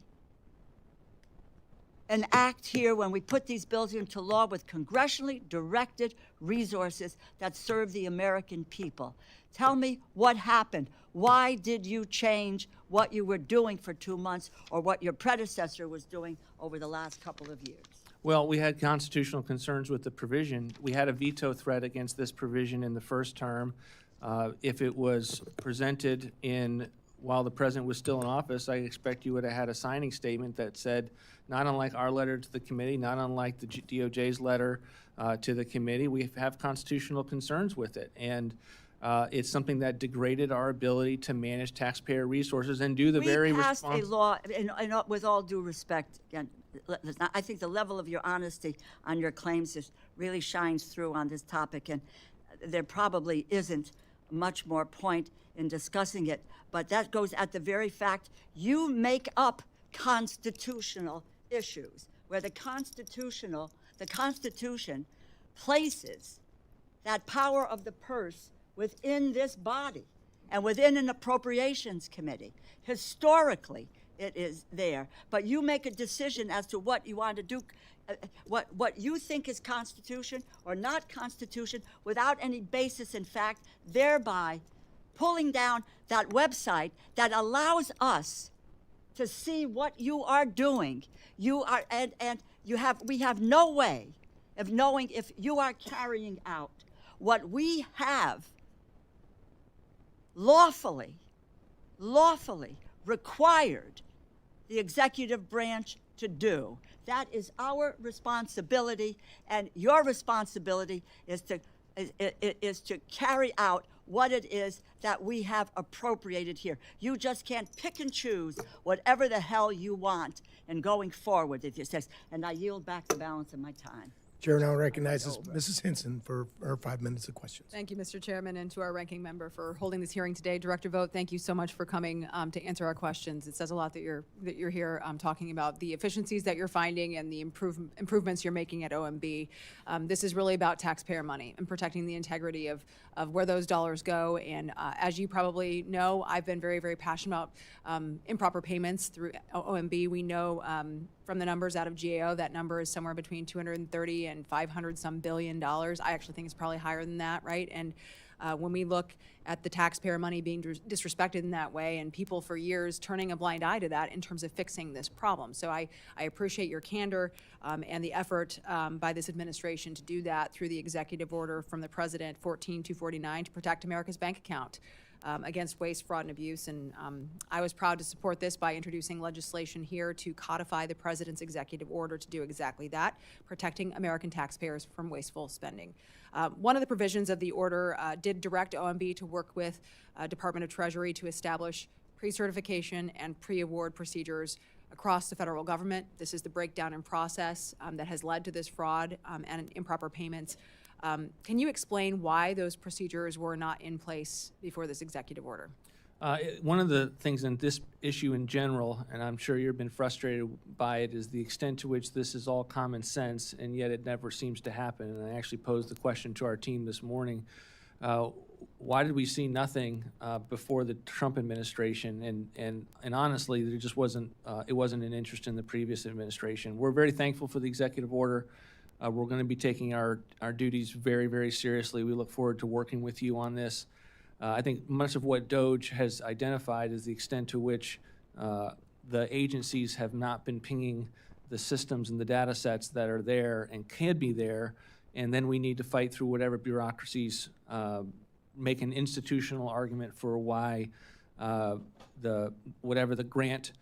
enact here when we put these bills into law with congressionally directed resources that serve the American people? Tell me what happened. Why did you change what you were doing for 2 months or what your predecessor was doing over the last couple of years? Well, we had constitutional concerns with the provision. We had a veto threat against this provision in the first term. If it was presented while the president was still in office, I expect you would have had a signing statement that said, not unlike our letter to the committee, not unlike the DOJ's letter to the committee, we have constitutional concerns with it. And it's something that degraded our ability to manage taxpayer resources and do the very responsible. We passed a law, and with all due respect, again, I think the level of your honesty on your claims really shines through on this topic, and there probably isn't much more point in discussing it, but that goes at the very fact you make up constitutional issues where the Constitution places that power of the purse within this body and within an appropriations committee. Historically, it is there, but you make a decision as to what you want to do, what you think is Constitution or not Constitution without any basis in fact, thereby pulling down that website that allows us to see what you are doing. We have no way of knowing if you are carrying out what we have lawfully required the executive branch to do. That is our responsibility, and your responsibility is to carry out what it is that we have appropriated here. You just can't pick and choose whatever the hell you want and going forward with this. And I yield back the balance of my time. Chair now recognizes Mrs. Hinson for her 5 minutes of questions. Thank you, Mr. Chairman, and to our ranking member for holding this hearing today. Director Vought, thank you so much for coming to answer our questions. It says a lot that you're here talking about the efficiencies that you're finding and the improvements you're making at OMB. This is really about taxpayer money and protecting the integrity of where those dollars go. And as you probably know, I've been very, very passionate about improper payments through OMB. We know from the numbers out of GAO, that number is somewhere between 230 and 500 some billion dollars. I actually think it's probably higher than that, right? And when we look at the taxpayer money being disrespected in that way, and people for years turning a blind eye to that in terms of fixing this problem. So I appreciate your candor and the effort by this administration to do that through the executive order from the president, 14249, to protect America's bank account against waste, fraud, and abuse. And I was proud to support this by introducing legislation here to codify the president's executive order to do exactly that, protecting American taxpayers from wasteful spending. One of the provisions of the order did direct OMB to work with Department of Treasury to establish pre-certification and pre-award procedures across the federal government. This is the breakdown in process that has led to this fraud and improper payments. Can you explain why those procedures were not in place before this executive order? One of the things in this issue in general, and I'm sure you've been frustrated by it, is the extent to which this is all common sense, and yet it never seems to happen. And I actually posed the question to our team this morning, why did we see nothing before the Trump administration? And honestly, there just wasn't, it wasn't an interest in the previous administration. We're very thankful for the executive order. We're going to be taking our duties very, very seriously. We look forward to working with you on this. I think much of what DOGE has identified is the extent to which the agencies have not been pinging the systems and the data sets that are there and can be there, and then we need to fight through whatever bureaucracies make an institutional argument for why whatever the grant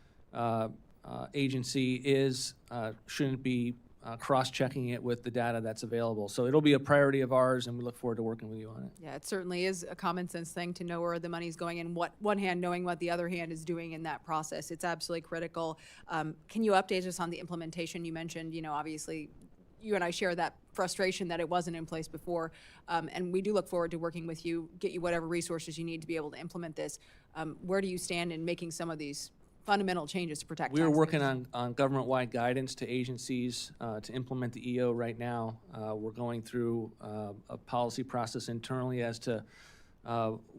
agency is shouldn't be cross-checking it with the data that's available. So it'll be a priority of ours, and we look forward to working with you on it. Yeah, it certainly is a common sense thing to know where the money's going and what one hand knowing what the other hand is doing in that process. It's absolutely critical. Can you update us on the implementation? You mentioned, obviously, you and I share that frustration that it wasn't in place before, and we do look forward to working with you, get you whatever resources you need to be able to implement this. Where do you stand in making some of these fundamental changes to protect We are taxpayers? working on government-wide guidance to agencies to implement the EO right now. We're going through a policy process internally as to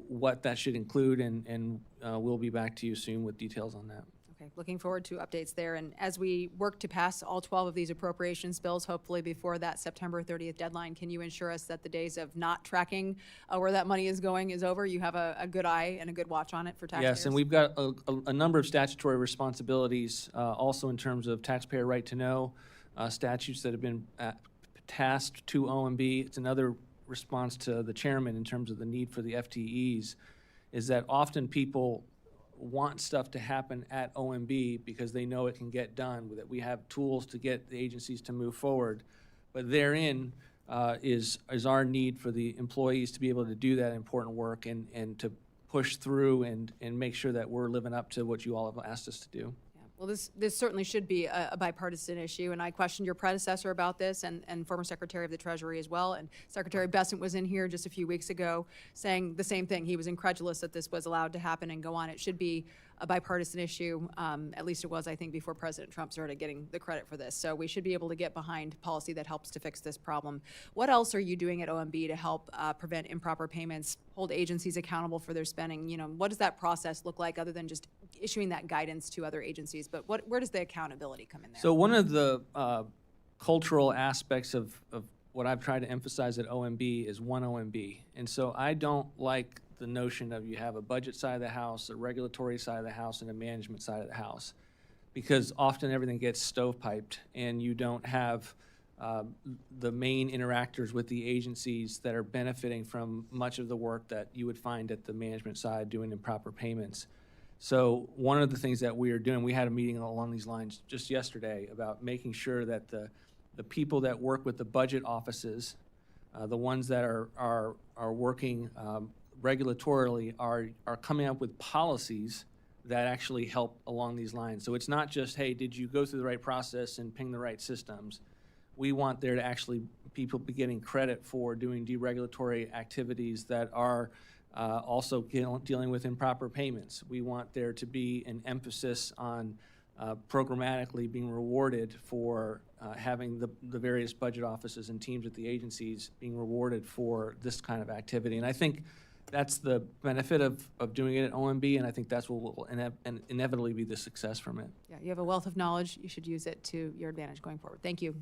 what that should include, and we'll be back to you soon with details on that. Okay, looking forward to updates there. And as we work to pass all 12 of these appropriations bills, hopefully before that September 30th deadline, can you ensure us that the days of not tracking where that money is going is over? You have a good eye and a good watch on it for taxpayers? Yes, and we've got a number of statutory responsibilities also in terms of taxpayer right to know, statutes that have been tasked to OMB. It's another response to the chairman in terms of the need for the FTEs, is that often people want stuff to happen at OMB because they know it can get done, that we have tools to get the agencies to move forward. But therein is our need for the employees to be able to do that important work and to push through and make sure that we're living up to what you all have asked us to do. Well, this certainly should be a bipartisan issue, and I questioned your predecessor about this and former Secretary of the Treasury as well. And Secretary Bessent was in here just a few weeks ago saying the same thing. He was incredulous that this was allowed to happen and go on. It should be a bipartisan issue. At least it was, I think, before President Trump started getting the credit for this. So we should be able to get behind policy that helps to fix this problem. What else are you doing at OMB to help prevent improper payments, hold agencies accountable for their spending? What does that process look like other than just issuing that guidance to other agencies? But where does the accountability come in there? So one of the cultural aspects of what I've tried to emphasize at OMB is one OMB. And so I don't like the notion of you have a budget side of the house, a regulatory side of the house, and a management side of the house, because often everything gets stovepiped and you don't have the main interactors with the agencies that are benefiting from much of the work that you would find at the management side doing improper payments. So one of the things that we are doing, we had a meeting along these lines just yesterday about making sure that the people that work with the budget offices, the ones that are working regulatorily, are coming up with policies that actually help along these lines. So it's not just, hey, did you go through the right process and ping the right systems? We want there to actually people be getting credit for doing deregulatory activities that are also dealing with improper payments. We want there to be an emphasis on programmatically being rewarded for having the various budget offices and teams at the agencies being rewarded for this kind of activity. And I think That's the benefit of doing it at OMB, and I think that's what will inevitably be the success from it. Yeah, you have a wealth of knowledge. You should use it to your advantage going forward. Thank you,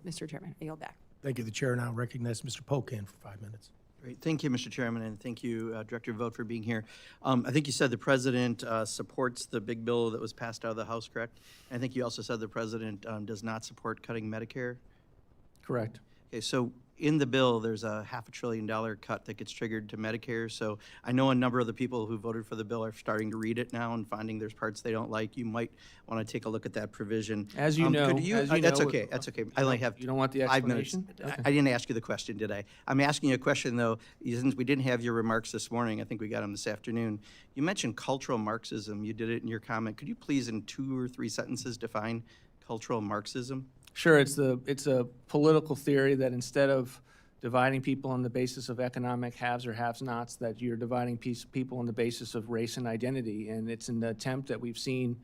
Mr. Chairman. I yield back. Thank you. The chair now recognizes Mr. Pocan for 5 minutes. Great. Thank you, Mr. Chairman, and thank you, Director Vought, for being here. I think you said the president supports the big bill that was passed out of the House, correct? And I think you also said the president does not support cutting Medicare. Correct. Okay, so in the bill, there's a $500 billion cut that gets triggered to Medicare. So I know a number of the people who voted for the bill are starting to read it now and finding there's parts they don't like. You might want to take a look at that provision. As you know, that's okay. That's okay. I only have You don't want the 5 minutes. explanation? Okay. I didn't ask you the question, did I? I'm asking you a question though. Since we didn't have your remarks this morning, I think we got them this afternoon. You mentioned cultural Marxism. You did it in your comment. Could you please, in 2 or 3 sentences, define cultural Marxism? Sure, it's a political theory that instead of dividing people on the basis of economic haves or have-nots, that you're dividing people on the basis of race and identity. And it's an attempt that we've seen,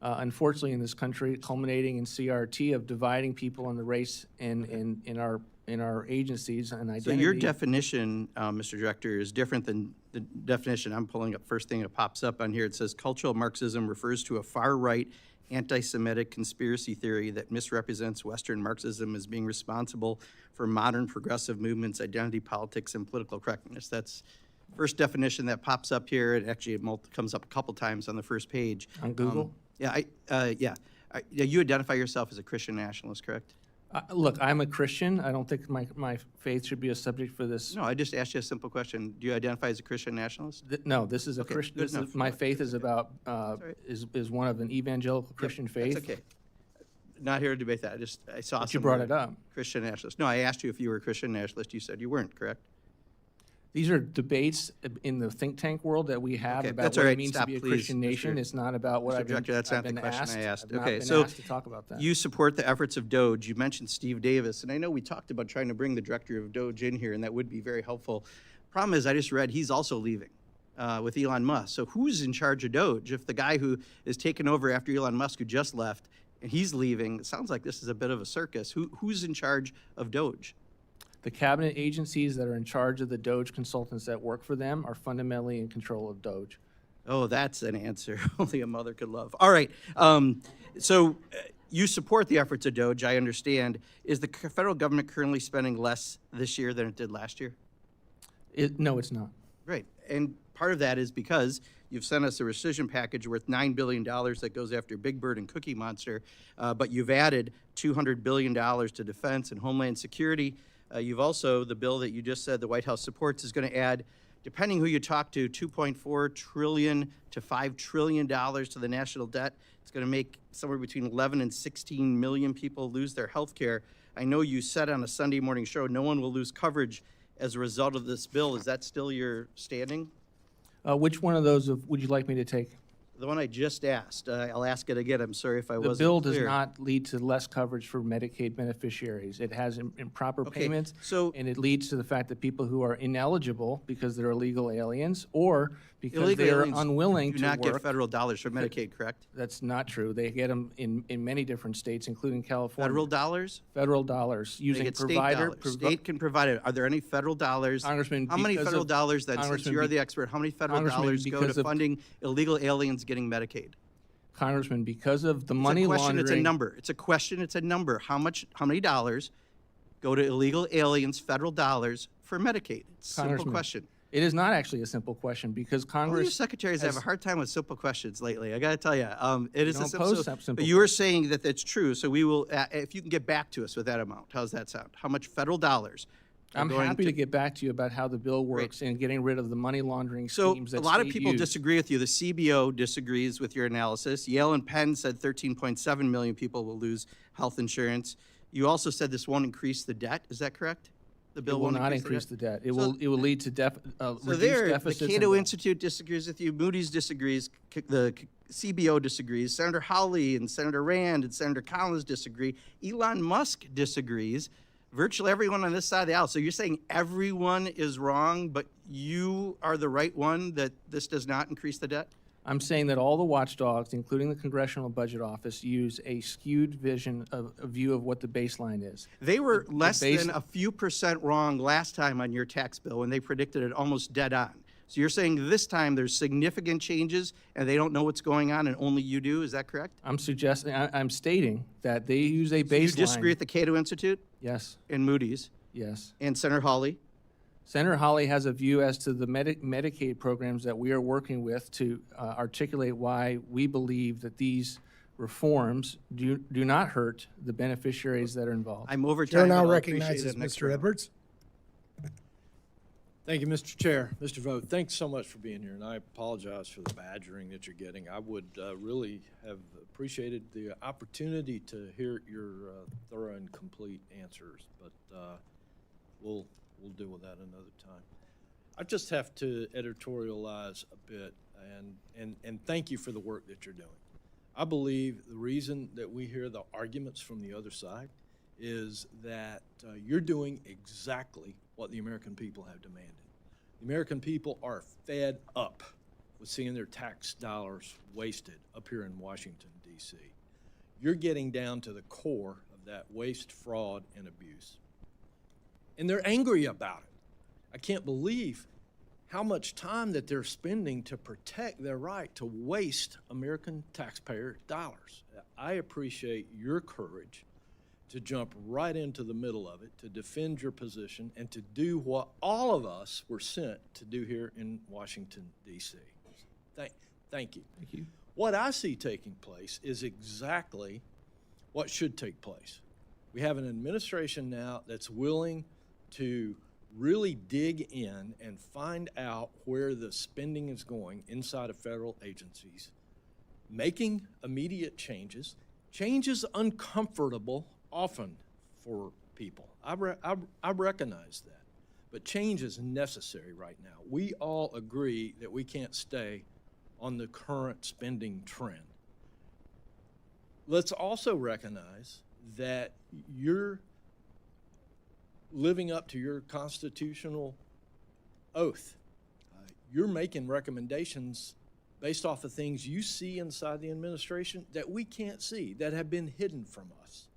unfortunately, in this country, culminating in CRT, of dividing people on the race in our agencies and identity. So your definition, Mr. Director, is different than the definition I'm pulling up. First thing that pops up on here, it says cultural Marxism refers to a far-right anti-Semitic conspiracy theory that misrepresents Western Marxism as being responsible for modern progressive movements, identity politics, and political correctness. That's first definition that pops up here. It actually comes up a couple times on the first page. On Google? You identify yourself as a Christian nationalist, correct? Look, I'm a Christian. I don't think my faith should be a subject for this. No, I just asked you a simple question. Do you identify as a Christian nationalist? No, this is a Okay, Christian. good enough. My faith is about right. is one of an evangelical Christian faith. That's okay. Not here to debate that. I saw But you some brought word, it up. Christian nationalist. No, I asked you if you were a Christian nationalist. You said you weren't, correct? These are debates in the think tank world that we have Okay, about that's what all it right. means Stop, to be a please, Christian Mr. nation. It's not about what Mr. I've been, Director, that's I've not the been question asked. I asked. I've not Okay, been so asked to talk about that. you support the efforts of DOGE. You mentioned Steve Davis, and I know we talked about trying to bring the director of DOGE in here, and that would be very helpful. Problem is, I just read he's also leaving with Elon Musk. So who's in charge of DOGE? If the guy who is taking over after Elon Musk, who just left, and he's leaving, it sounds like this is a bit of a circus. Who's in charge of DOGE? The cabinet agencies that are in charge of the DOGE consultants that work for them are fundamentally in control of DOGE. Oh, that's an answer only a mother could love. All right. So you support the efforts of DOGE, I understand. Is the federal government currently spending less this year than it did last year? No, it's not. Right. And part of that is because you've sent us a rescission package worth $9 billion that goes after Big Bird and Cookie Monster, but you've added $200 billion to defense and homeland security. You've also, the bill that you just said the White House supports is going to add, depending who you talk to, $2.4 trillion to $5 trillion to the national debt. It's going to make somewhere between 11 and 16 million people lose their health care. I know you said on a Sunday morning show no one will lose coverage as a result of this bill. Is that still your standing? Which one of those would you like me to take? The one I just asked. I'll ask it again. I'm sorry if I The wasn't bill clear. does not lead to less coverage for Medicaid beneficiaries. It has improper Okay, payments, so- and it leads to the fact that people who are ineligible because they're illegal aliens or because Illegal they are aliens unwilling do to not work. get federal dollars for Medicaid, correct? That's not true. They get them in many different states, including California. Federal dollars? Federal dollars They using get state provider. dollars. State can provide it. Are there any federal dollars? Congressman, How many because federal of- dollars then, since Congressman, you are be- the expert, how many federal Congressman, dollars go because to of- funding illegal aliens getting Medicaid? Congressman, because of the It's money a question, laundering. it's a number. It's a question, it's a number. How many dollars go to illegal aliens, federal dollars, for Medicaid? It's a simple Congressman, question. It is not actually a simple question because All Congress. your secretaries have a hard time with simple questions lately. I got to tell you, it is don't a simple. pose simple But you were saying that that's true, so we will. If you can get back to us with that amount, how's that sound? How much federal dollars? are I'm going happy to get back to you about how the bill works and getting rid of the money laundering So schemes a that lot of state people use. disagree with you. The CBO disagrees with your analysis. Yale and Penn said 13.7 million people will lose health insurance. You also said this won't increase the debt. Is that correct? The It bill will won't not increase the debt. It So- will lead to So reduced there, the deficits. and Cato debt. Institute disagrees with you. Moody's disagrees. The CBO disagrees. Senator Hawley and Senator Rand and Senator Collins disagree. Elon Musk disagrees. Virtually everyone on this side of the aisle. So you're saying everyone is wrong, but you are the right one, that this does not increase the debt? I'm saying that all the watchdogs, including the Congressional Budget Office, use a skewed vision of a view of what the baseline is. They were less base- than a few percent wrong last time on your tax bill when they predicted it almost dead on. So you're saying this time there's significant changes and they don't know what's going on and only you do, is that correct? I'm suggesting, I'm stating that they use a baseline. You disagree with the Cato Institute Yes, and Moody's yes. and Senator Hawley? Senator Hawley has a view as to the Medicaid programs that we are working with to articulate why we believe that these reforms do not hurt the beneficiaries that are involved. I'm over Chair time, but now I'll appreciate recognizes it next Mr. round. Edwards. Thank you, Mr. Chair. Mr. Vogt, thanks so much for being here, and I apologize for the badgering that you're getting. I would really have appreciated the opportunity to hear your thorough and complete answers, but we'll deal with that another time. I just have to editorialize a bit, and thank you for the work that you're doing. I believe the reason that we hear the arguments from the other side is that you're doing exactly what the American people have demanded. The American people are fed up with seeing their tax dollars wasted up here in Washington, D.C. You're getting down to the core of that waste, fraud, and abuse. And they're angry about it. I can't believe how much time that they're spending to protect their right to waste American taxpayer dollars. I appreciate your courage to jump right into the middle of it, to defend your position, and to do what all of us were sent to do here in Washington, D.C. Thank you. Thank you. What I see taking place is exactly what should take place. We have an administration now that's willing to really dig in and find out where the spending is going inside of federal agencies, making immediate changes uncomfortable often for people. I recognize that, but change is necessary right now. We all agree that we can't stay on the current spending trend. Let's also recognize that you're living up to your constitutional oath. You're making recommendations based off of things you see inside the administration that we can't see, that have been hidden from us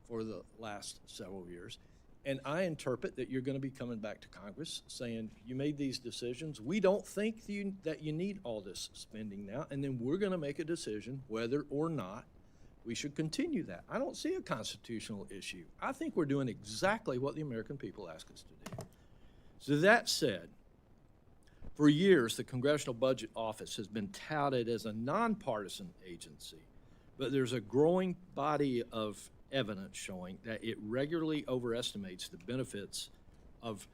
for the last several years. And I interpret that you're going to be coming back to Congress saying, you made these decisions. We don't think that you need all this spending now. And then we're going to make a decision whether or not we should continue that. I don't see a constitutional issue. I think we're doing exactly what the American people ask us to do. So that said, for years, the Congressional Budget Office has been touted as a nonpartisan agency, but there's a growing body of evidence showing that it regularly overestimates the benefits of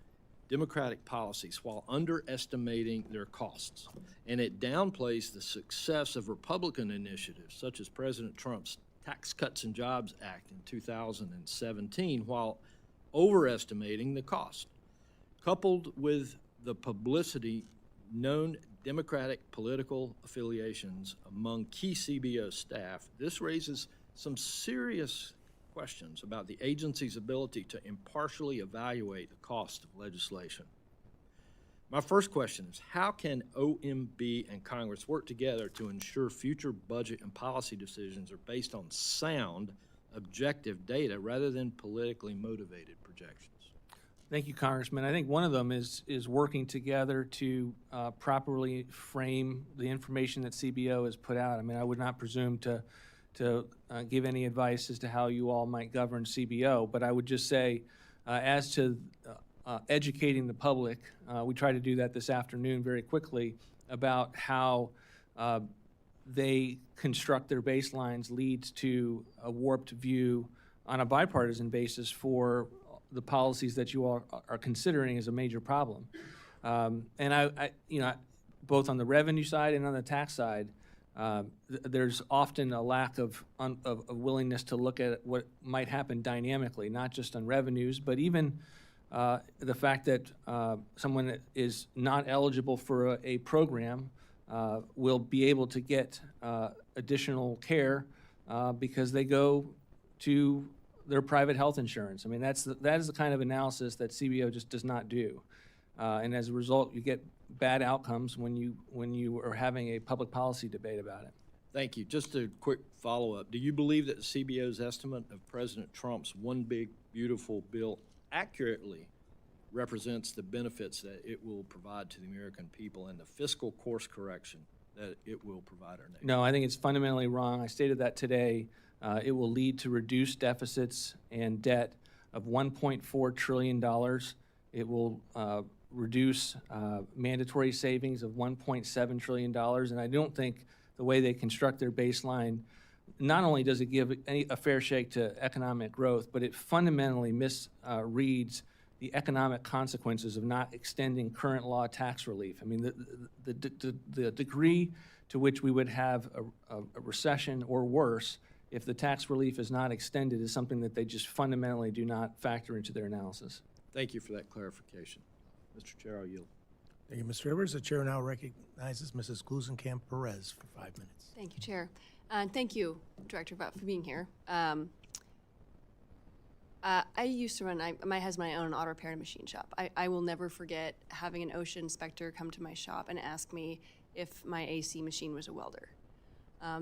Democratic policies while underestimating their costs. And it downplays the success of Republican initiatives, such as President Trump's Tax Cuts and Jobs Act in 2017, while overestimating the cost. Coupled with the publicity, known Democratic political affiliations among key CBO staff, this raises some serious questions about the agency's ability to impartially evaluate the cost of legislation. My first question is, how can OMB and Congress work together to ensure future budget and policy decisions are based on sound, objective data rather than politically motivated projections? Thank you, Congressman. I think one of them is working together to properly frame the information that CBO has put out. I mean, I would not presume to give any advice as to how you all might govern CBO, but I would just say, as to educating the public, we try to do that this afternoon very quickly, about how they construct their baselines leads to a warped view on a bipartisan basis for the policies that you all are considering as a major problem. And I both on the revenue side and on the tax side, there's often a lack of willingness to look at what might happen dynamically, not just on revenues, but even the fact that someone that is not eligible for a program will be able to get additional care because they go to their private health insurance. I mean, that is the kind of analysis that CBO just does not do. And as a result, you get bad outcomes when you are having a public policy debate about it. Thank you. Just a quick follow-up. Do you believe that the CBO's estimate of President Trump's One Big Beautiful Bill accurately represents the benefits that it will provide to the American people and the fiscal course correction that it will provide our nation. No, I think it's fundamentally wrong. I stated that today. It will lead to reduced deficits and debt of $1.4 trillion. It will reduce mandatory savings of $1.7 trillion. And I don't think the way they construct their baseline, not only does it give a fair shake to economic growth, but it fundamentally misreads the economic consequences of not extending current law tax relief. I mean, the degree to which we would have a recession or worse if the tax relief is not extended is something that they just fundamentally do not factor into their analysis. Thank you for that clarification. Mr. Chair, I'll yield. Thank you, Mr. Rivers. The chair now recognizes Mrs. Glusenkamp Perez for 5 minutes. Thank you, Chair. And thank you, Director Vought, for being here. I used to run, has my own auto repair and machine shop. I will never forget having an OSHA inspector come to my shop and ask me if my AC machine was a welder.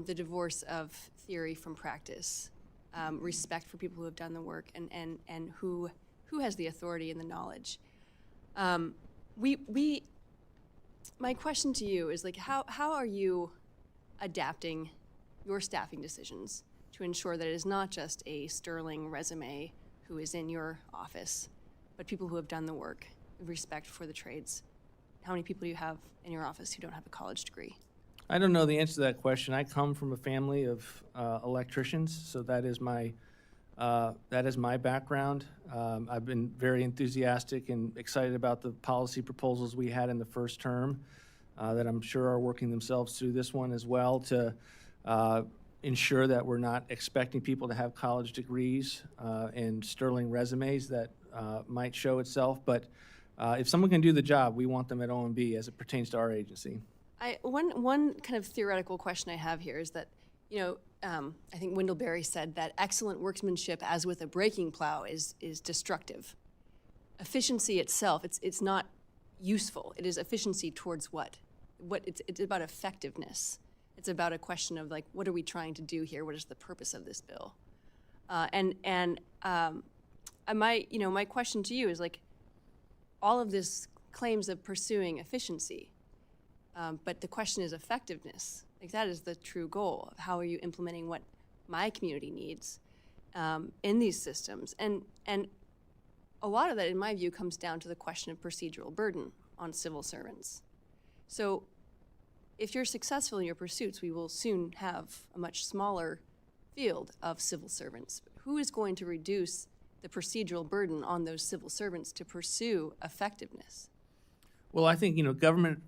The divorce of theory from practice, respect for people who have done the work, and who has the authority and the knowledge. My question to you is, like, how are you adapting your staffing decisions to ensure that it is not just a sterling resume who is in your office, but people who have done the work, respect for the trades? How many people do you have in your office who don't have a college degree? I don't know the answer to that question. I come from a family of electricians, so that is my background. I've been very enthusiastic and excited about the policy proposals we had in the first term that I'm sure are working themselves through this one as well to ensure that we're not expecting people to have college degrees and sterling resumes that might show itself. But if someone can do the job, we want them at OMB as it pertains to our agency. One kind of theoretical question I have here is that, I think Wendell Berry said that excellent workmanship, as with a breaking plow, is destructive. Efficiency itself, it's not useful. It is efficiency towards what? It's about effectiveness. It's about a question of, like, what are we trying to do here? What is the purpose of this bill? My question to you is, like, all of this claims of pursuing efficiency, but the question is effectiveness. Like, that is the true goal. How are you implementing what my community needs in these systems? And a lot of that, in my view, comes down to the question of procedural burden on civil servants. So if you're successful in your pursuits, we will soon have a much smaller field of civil servants. Who is going to reduce the procedural burden on those civil servants to pursue effectiveness? Well, I think, government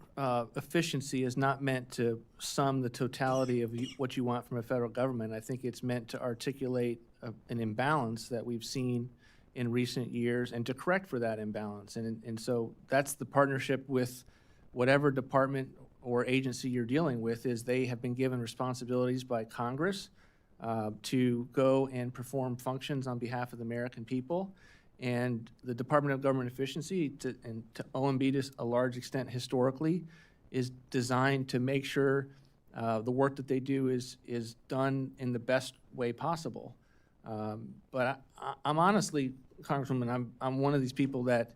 efficiency is not meant to sum the totality of what you want from a federal government. I think it's meant to articulate an imbalance that we've seen in recent years and to correct for that imbalance. And so that's the partnership with whatever department or agency you're dealing with. Is they have been given responsibilities by Congress to go and perform functions on behalf of the American people. And the Department of Government Efficiency, to OMB to a large extent historically, is designed to make sure the work that they do is done in the best way possible. But I'm honestly, Congresswoman, I'm one of these people that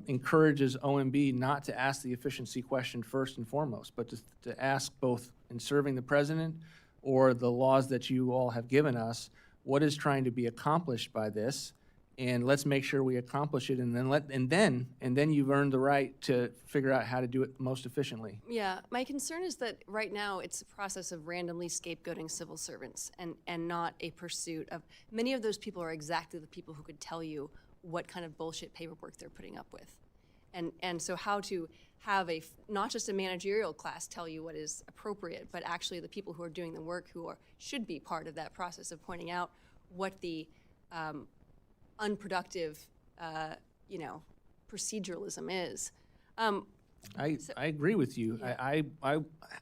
encourages OMB not to ask the efficiency question first and foremost, but to ask both in serving the president or the laws that you all have given us, what is trying to be accomplished by this, and let's make sure we accomplish it, and then you've earned the right to figure out how to do it most efficiently. Yeah, my concern is that right now it's a process of randomly scapegoating civil servants and not a pursuit of, many of those people are exactly the people who could tell you what kind of bullshit paperwork they're putting up with. And so how to have not just a managerial class tell you what is appropriate, but actually the people who are doing the work should be part of that process of pointing out what the unproductive, proceduralism is. I agree with you. Yeah.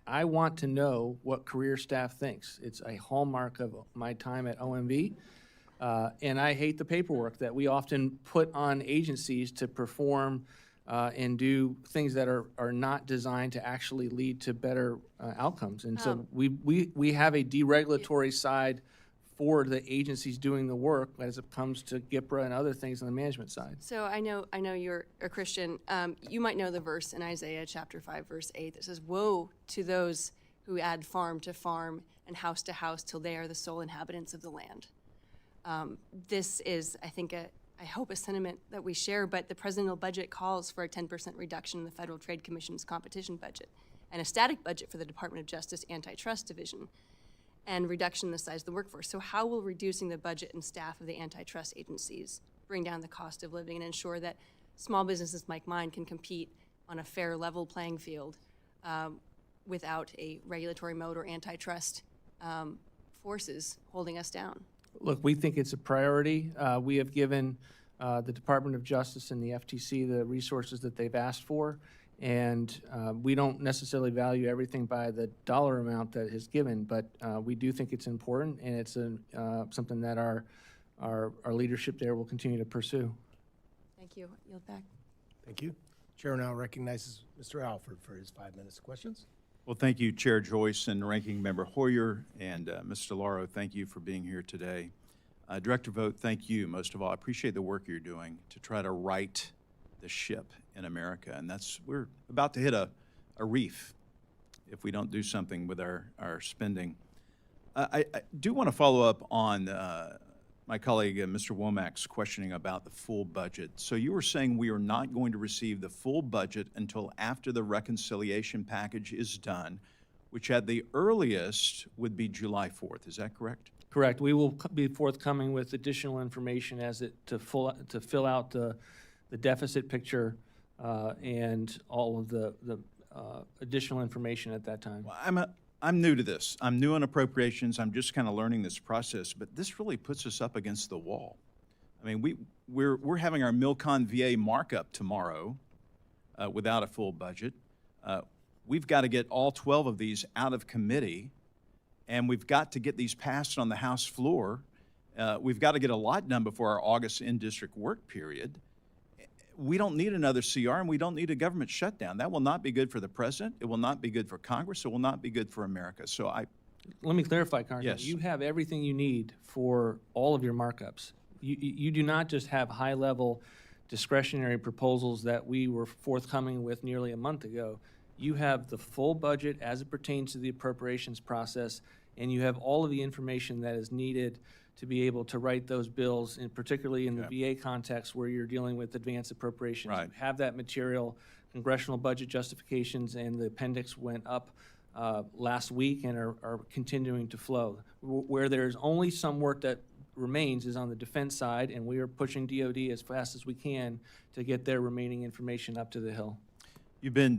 I want to know what career staff thinks. It's a hallmark of my time at OMB. And I hate the paperwork that we often put on agencies to perform and do things that are not designed to actually lead to better outcomes. And so we have a deregulatory side for the agencies doing the work as it comes to GIPRA and other things on the management side. So I know you're a Christian. You might know the verse in Isaiah chapter 5, verse 8 that says, "Woe to those who add farm to farm and house to house till they are the sole inhabitants of the land." This is, I think, I hope a sentiment that we share, but the presidential budget calls for a 10% reduction in the Federal Trade Commission's competition budget and a static budget for the Department of Justice Antitrust Division, and reduction in the size of the workforce. So how will reducing the budget and staff of the antitrust agencies bring down the cost of living and ensure that small businesses like mine can compete on a fair, level playing field without a regulatory mode or antitrust forces holding us down? Look, we think it's a priority. We have given the Department of Justice and the FTC the resources that they've asked for, and we don't necessarily value everything by the dollar amount that is given, but we do think it's important, and it's something that our leadership there will continue to pursue. Thank you. Yield back. Thank you. Chair now recognizes Mr. Alford for his 5 minutes of questions. Well, thank you, Chair Joyce and Ranking Member Hoyer, and Mr. Lauro, thank you for being here today. Director Vought, thank you most of all. I appreciate the work you're doing to try to right the ship in America, and we're about to hit a reef if we don't do something with our spending. I do want to follow up on my colleague, Mr. Womack's questioning about the full budget. So you were saying we are not going to receive the full budget until after the reconciliation package is done, which at the earliest would be July 4th. Is that correct? Correct. We will be forthcoming with additional information to fill out the deficit picture and all of the additional information at that time. Well, I'm new to this. I'm new on appropriations. I'm just kind of learning this process, but this really puts us up against the wall. I mean, we're having our Milcon VA markup tomorrow without a full budget. We've got to get all 12 of these out of committee, and we've got to get these passed on the House floor. We've got to get a lot done before our August in-district work period. We don't need another CR, and we don't need a government shutdown. That will not be good for the president. It will not be good for Congress. It will not be good for America. So Let me clarify, Congressman. Yes. You have everything you need for all of your markups. You do not just have high-level discretionary proposals that we were forthcoming with nearly a month ago. You have the full budget as it pertains to the appropriations process, and you have all of the information that is needed to be able to write those bills, and particularly in the VA context where you're dealing with advanced appropriations. Right. You have that material. Congressional budget justifications and the appendix went up last week and are continuing to flow. Where there's only some work that remains is on the defense side, and we are pushing DOD as fast as we can to get their remaining information up to the Hill. you've been,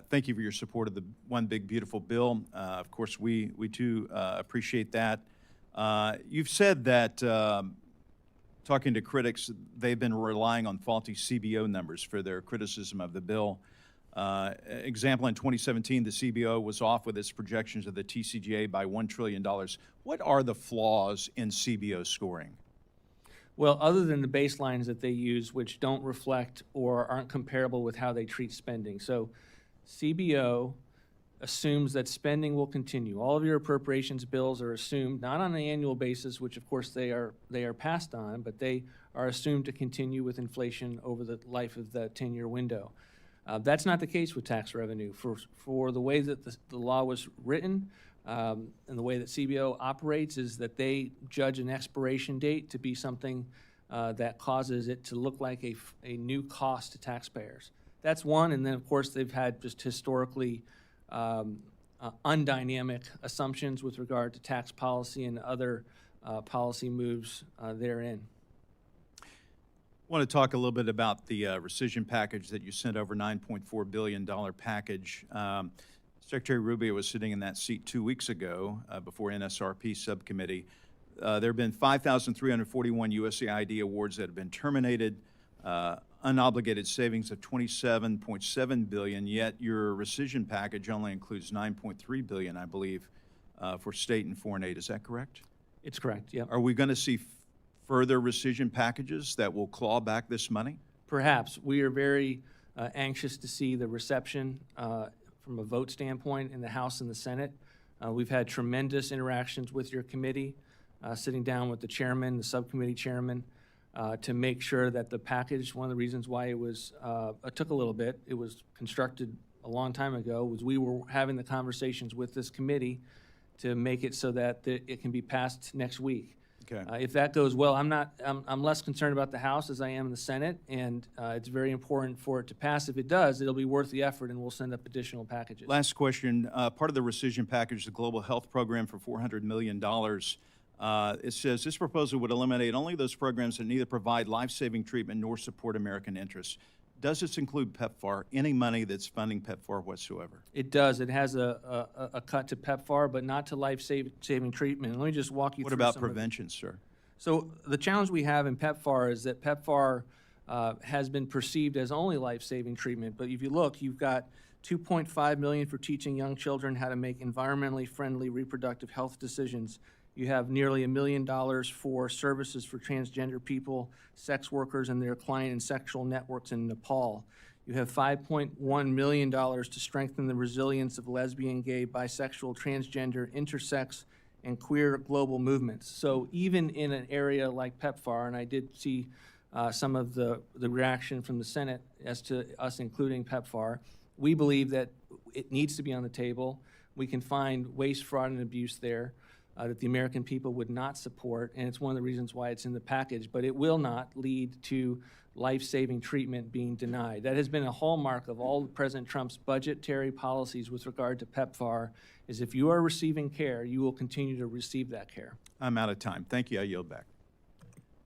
thank you for your support of the One Big Beautiful Bill. Of course, we too appreciate that. You've said that, talking to critics, they've been relying on faulty CBO numbers for their criticism of the bill. Example, in 2017, the CBO was off with its projections of the TCJA by $1 trillion. What are the flaws in CBO scoring? Well, other than the baselines that they use, which don't reflect or aren't comparable with how they treat spending. So CBO assumes that spending will continue. All of your appropriations bills are assumed, not on an annual basis, which of course they are passed on, but they are assumed to continue with inflation over the life of the 10-year window. That's not the case with tax revenue. For the way that the law was written and the way that CBO operates is that they judge an expiration date to be something that causes it to look like a new cost to taxpayers. That's one, and then of course they've had just historically undynamic assumptions with regard to tax policy and other policy moves therein. I want to talk a little bit about the rescission package that you sent over, $9.4 billion package. Secretary Rubio was sitting in that seat 2 weeks ago before NSRP subcommittee. There have been 5,341 USAID awards that have been terminated, unobligated savings of $27.7 billion, yet your rescission package only includes $9.3 billion, I believe, for state and foreign aid. Is that correct? It's correct, yeah. Are we going to see further rescission packages that will claw back this money? Perhaps. We are very anxious to see the reception from a vote standpoint in the House and the Senate. We've had tremendous interactions with your committee. sitting down with the chairman, the subcommittee chairman, to make sure that the package, one of the reasons why it took a little bit, it was constructed a long time ago, was we were having the conversations with this committee to make it so that it can be passed next week. Okay. If that goes well, I'm less concerned about the House as I am in the Senate, and it's very important for it to pass. If it does, it'll be worth the effort, and we'll send up additional packages. Last question. Part of the rescission package, the Global Health Program for $400 million, it says this proposal would eliminate only those programs that neither provide life-saving treatment nor support American interests. Does this include PEPFAR, any money that's funding PEPFAR whatsoever? It does. It has a cut to PEPFAR, but not to life-saving treatment. And let me just walk you What through about some of prevention, sir? So the challenge we have in PEPFAR is that PEPFAR has been perceived as only life-saving treatment. But if you look, you've got $2.5 million for teaching young children how to make environmentally friendly reproductive health decisions. You have nearly $1 million for services for transgender people, sex workers, and their client and sexual networks in Nepal. You have $5.1 million to strengthen the resilience of lesbian, gay, bisexual, transgender, intersex, and queer global movements. So even in an area like PEPFAR, and I did see some of the reaction from the Senate as to us including PEPFAR, we believe that it needs to be on the table. We can find waste, fraud, and abuse there that the American people would not support, and it's one of the reasons why it's in the package, but it will not lead to life-saving treatment being denied. That has been a hallmark of all of President Trump's budgetary policies with regard to PEPFAR, is if you are receiving care, you will continue to receive that care. I'm out of time. Thank you. I yield back.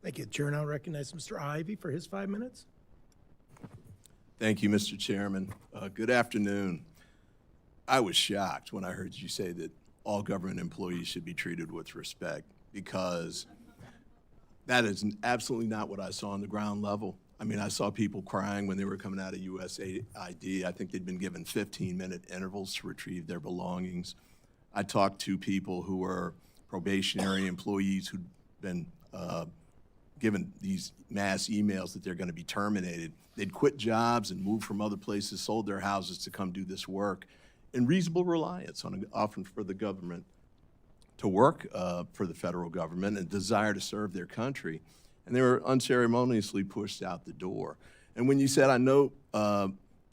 Thank you. Chair now recognizes Mr. Ivy for his 5 minutes. Thank you, Mr. Chairman. Good afternoon. I was shocked when I heard you say that all government employees should be treated with respect, because that is absolutely not what I saw on the ground level. I mean, I saw people crying when they were coming out of USAID. I think they'd been given 15-minute intervals to retrieve their belongings. I talked to people who were probationary employees who'd been given these mass emails that they're going to be terminated. They'd quit jobs and moved from other places, sold their houses to come do this work in reasonable reliance on often for the government to work for the federal government and desire to serve their country. And they were unceremoniously pushed out the door. And when you said, I know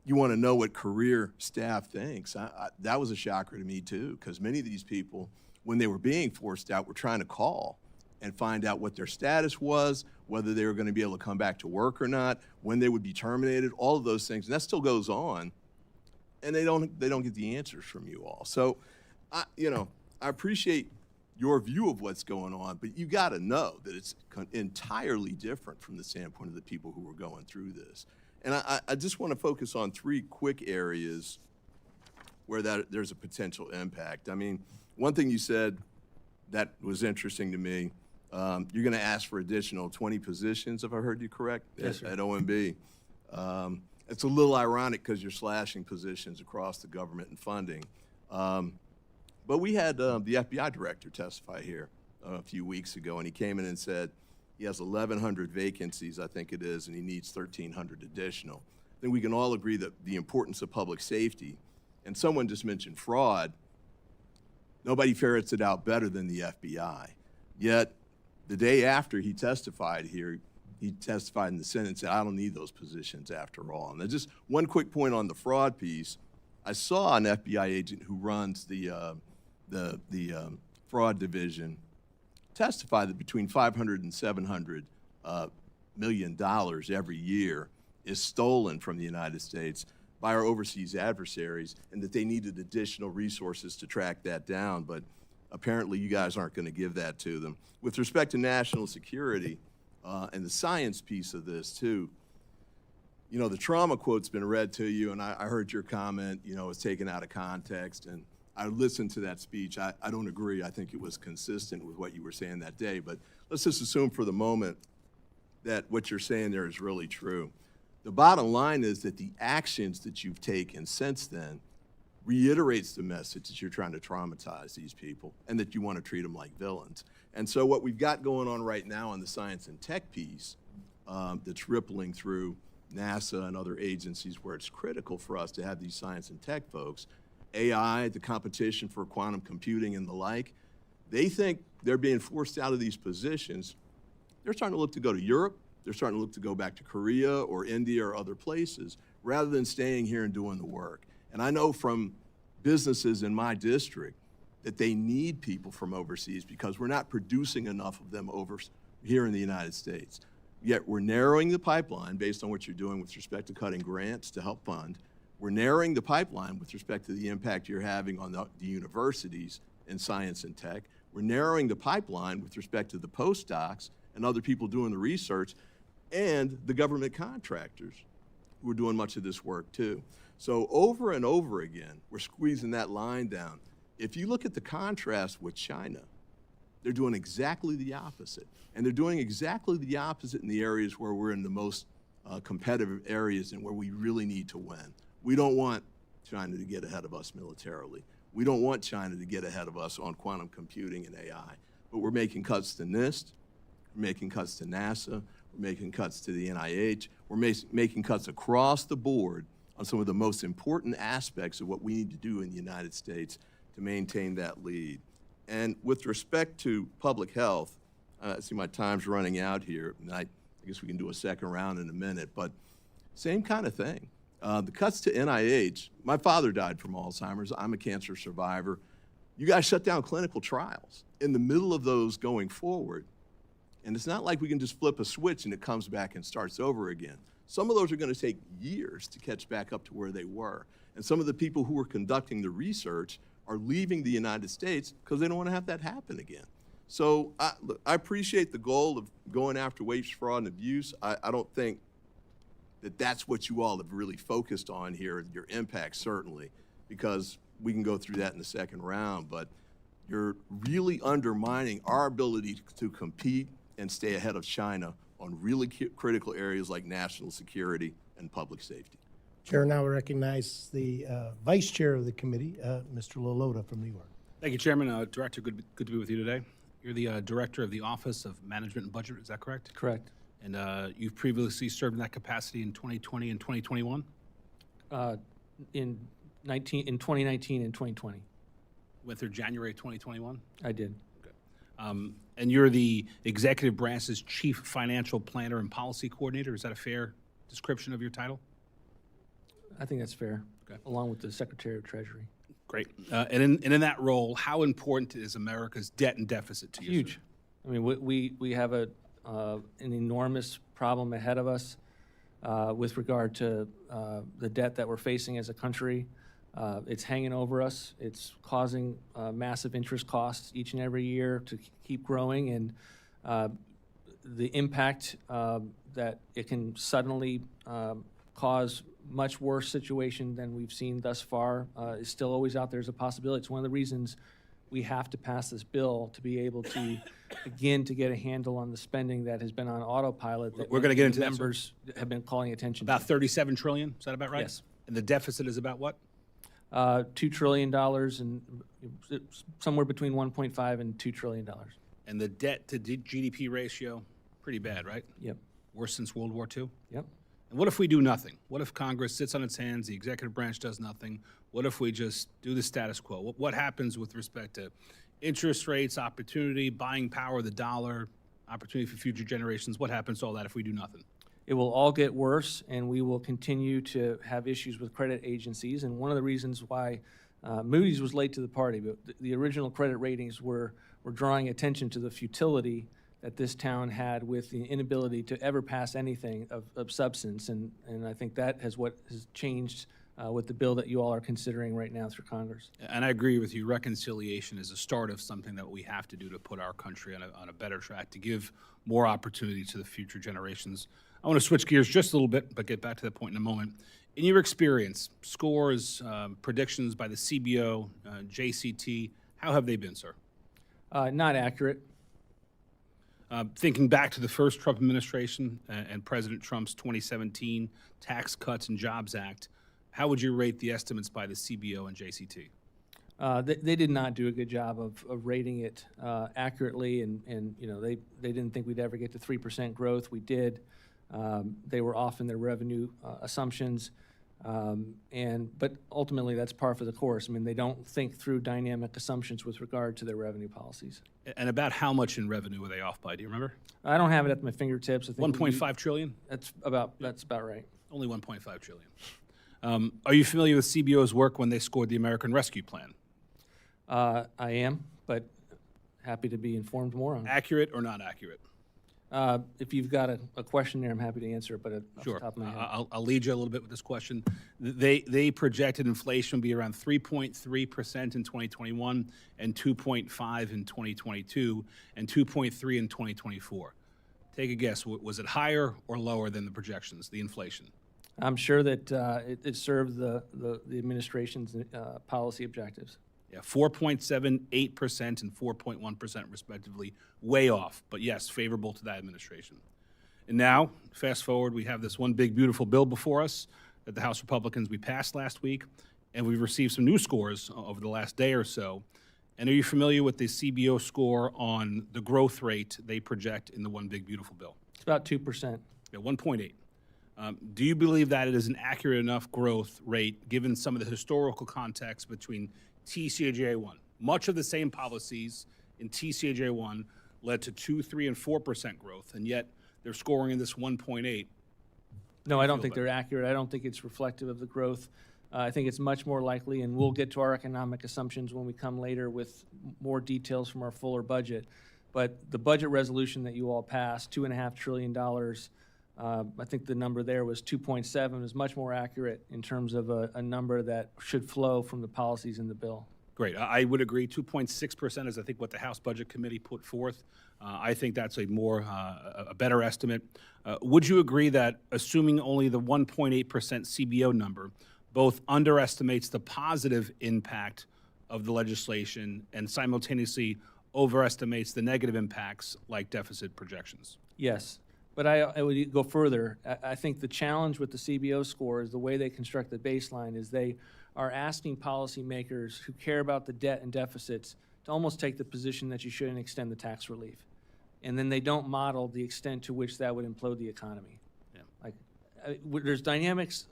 you want to know what career staff thinks, that was a shocker to me too, because many of these people, when they were being forced out, were trying to call and find out what their status was, whether they were going to be able to come back to work or not, when they would be terminated, all of those things. And that still goes on. And they don't get the answers from you all. So, I appreciate your view of what's going on, but you got to know that it's entirely different from the standpoint of the people who were going through this. And I just want to focus on 3 quick areas where there's a potential impact. I mean, one thing you said that was interesting to me, you're going to ask for additional 20 positions, if I heard you correct, Yes, at OMB. It's a little ironic because you're slashing positions across the government and funding. But we had the FBI director testify here a few weeks ago, and he came in and said he has 1,100 vacancies, I think it is, and he needs 1,300 additional. I think we can all agree that the importance of public safety, and someone just mentioned fraud, nobody ferrets it out better than the FBI. Yet, the day after he testified here, he testified in the Senate and said, I don't need those positions after all. And then just one quick point on the fraud piece. I saw an FBI agent who runs the fraud division testify that between $500 and $700 million every year is stolen from the United States by our overseas adversaries, and that they needed additional resources to track that down. But apparently you guys aren't going to give that to them. With respect to national security, and the science piece of this too, the trauma quote's been read to you, and I heard your comment, it's taken out of context, and I listened to that speech. I don't agree. I think it was consistent with what you were saying that day, but let's just assume for the moment that what you're saying there is really true. The bottom line is that the actions that you've taken since then reiterates the message that you're trying to traumatize these people and that you want to treat them like villains. And so what we've got going on right now on the science and tech piece that's rippling through NASA and other agencies where it's critical for us to have these science and tech folks, AI, the competition for quantum computing and the like, they think they're being forced out of these positions, they're starting to look to go to Europe. They're starting to look to go back to Korea or India or other places rather than staying here and doing the work. And I know from businesses in my district that they need people from overseas because we're not producing enough of them over here in the United States. Yet we're narrowing the pipeline based on what you're doing with respect to cutting grants to help fund. We're narrowing the pipeline with respect to the impact you're having on the universities in science and tech. We're narrowing the pipeline with respect to the postdocs and other people doing the research and the government contractors who are doing much of this work too. So over and over again, we're squeezing that line down. If you look at the contrast with China, they're doing exactly the opposite. And they're doing exactly the opposite in the areas where we're in the most competitive areas and where we really need to win. We don't want China to get ahead of us militarily. We don't want China to get ahead of us on quantum computing and AI. But we're making cuts to NIST, we're making cuts to NASA, we're making cuts to the NIH, we're making cuts across the board on some of the most important aspects of what we need to do in the United States to maintain that lead. And with respect to public health, I see my time's running out here, and I guess we can do a second round in a minute, but same kind of thing. The cuts to NIH, my father died from Alzheimer's, I'm a cancer survivor. You guys shut down clinical trials in the middle of those going forward, and it's not like we can just flip a switch and it comes back and starts over again. Some of those are going to take years to catch back up to where they were. And some of the people who are conducting the research are leaving the United States because they don't want to have that happen again. So I appreciate the goal of going after waste, fraud, and abuse. I don't think that that's what you all have really focused on here, your impact certainly, because we can go through that in the second round, but you're really undermining our ability to compete and stay ahead of China on really critical areas like national security and public safety. Chair now recognize the Vice Chair of the committee, Mr. Lolota from New York. Thank you, Chairman. Director, good to be with you today. You're the Director of the Office of Management and Budget, is that correct? Correct. And you've previously served in that capacity in 2020 and 2021? In 2019 and 2020, Went through January 2021? I did. And you're the Executive Branch's Chief Financial Planner and Policy Coordinator. Is that a fair description of your title? I think that's fair, Okay. along with the Secretary of Treasury. Great. And in that role, how important is America's debt and deficit to you? Huge. Sir? I mean, we have an enormous problem ahead of us with regard to the debt that we're facing as a country. It's hanging over us. It's causing massive interest costs each and every year to keep growing, and the impact that it can suddenly cause much worse situation than we've seen thus far is still always out there as a possibility. It's one of the reasons we have to pass this bill to be able to begin to get a handle on the spending that has been on autopilot that We're gonna get into that, sir. members have been calling attention About to. 37 trillion, is that about right? Yes. And the deficit is about what? $2 trillion and somewhere between 1.5 and $2 trillion. And the debt to GDP ratio, pretty bad, right? Yep, Worse since World War II? yep. And what if we do nothing? What if Congress sits on its hands, the executive branch does nothing? What if we just do the status quo? What happens with respect to interest rates, opportunity, buying power of the dollar, opportunity for future generations? What happens to all that if we do nothing? It will all get worse, and we will continue to have issues with credit agencies. And one of the reasons why Moody's was late to the party, but the original credit ratings were drawing attention to the futility that this town had with the inability to ever pass anything of substance. And I think that what has changed with the bill that you all are considering right now through Congress. And I agree with you. Reconciliation is a start of something that we have to do to put our country on a better track, to give more opportunity to the future generations. I want to switch gears just a little bit, but get back to that point in a moment. In your experience, scores, predictions by the CBO, JCT, how have they been, sir? Not accurate. Thinking back to the first Trump administration and President Trump's 2017 Tax Cuts and Jobs Act, how would you rate the estimates by the CBO and JCT? They did not do a good job of rating it accurately, and you know, they didn't think we'd ever get to 3% growth. We did. They were off in their revenue assumptions. But ultimately, that's par for the course. I mean, they don't think through dynamic assumptions with regard to their revenue policies. And about how much in revenue were they off by? Do you remember? I don't have it at my fingertips. I think 1.5 trillion? That's about right. Only 1.5 trillion. Are you familiar with CBO's work when they scored the American Rescue Plan? I am, but happy to be informed more on it. Accurate or not accurate? If you've got a question there, I'm happy to answer it, but off Sure. the top of my head. I'll lead you a little bit with this question. They projected inflation would be around 3.3% in 2021 and 2.5 in 2022 and 2.3 in 2024. Take a guess. Was it higher or lower than the projections, the inflation? I'm sure that it served the administration's policy objectives. Yeah, 4.78% and 4.1% respectively, way off, but yes, favorable to that administration. And now, fast forward, we have this one big, beautiful bill before us that the House Republicans we passed last week, and we've received some new scores over the last day or so. And are you familiar with the CBO score on the growth rate they project in the one big, beautiful bill? It's about 2%. Yeah, 1.8. Do you believe that it is an accurate enough growth rate given some of the historical context between TCJA1? Much of the same policies in TCJA1 led to 2%, 3%, and 4% growth, and yet they're scoring in this 1.8. No, I don't think they're accurate. I don't think it's reflective of the growth. I think it's much more likely, and we'll get to our economic assumptions when we come later with more details from our fuller budget. But the budget resolution that you all passed, $2.5 trillion, I think the number there was 2.7, is much more accurate in terms of a number that should flow from the policies in the bill. Great. I would agree. 2.6% is, I think, what the House Budget Committee put forth. I think that's a better estimate. Would you agree that assuming only the 1.8% CBO number both underestimates the positive impact of the legislation and simultaneously overestimates the negative impacts like deficit projections? Yes. But I would go further. I think the challenge with the CBO score is the way they construct the baseline is they are asking policymakers who care about the debt and deficits to almost take the position that you shouldn't extend the tax relief. And then they don't model the extent to which that would implode the economy. Yeah. Like, there's dynamics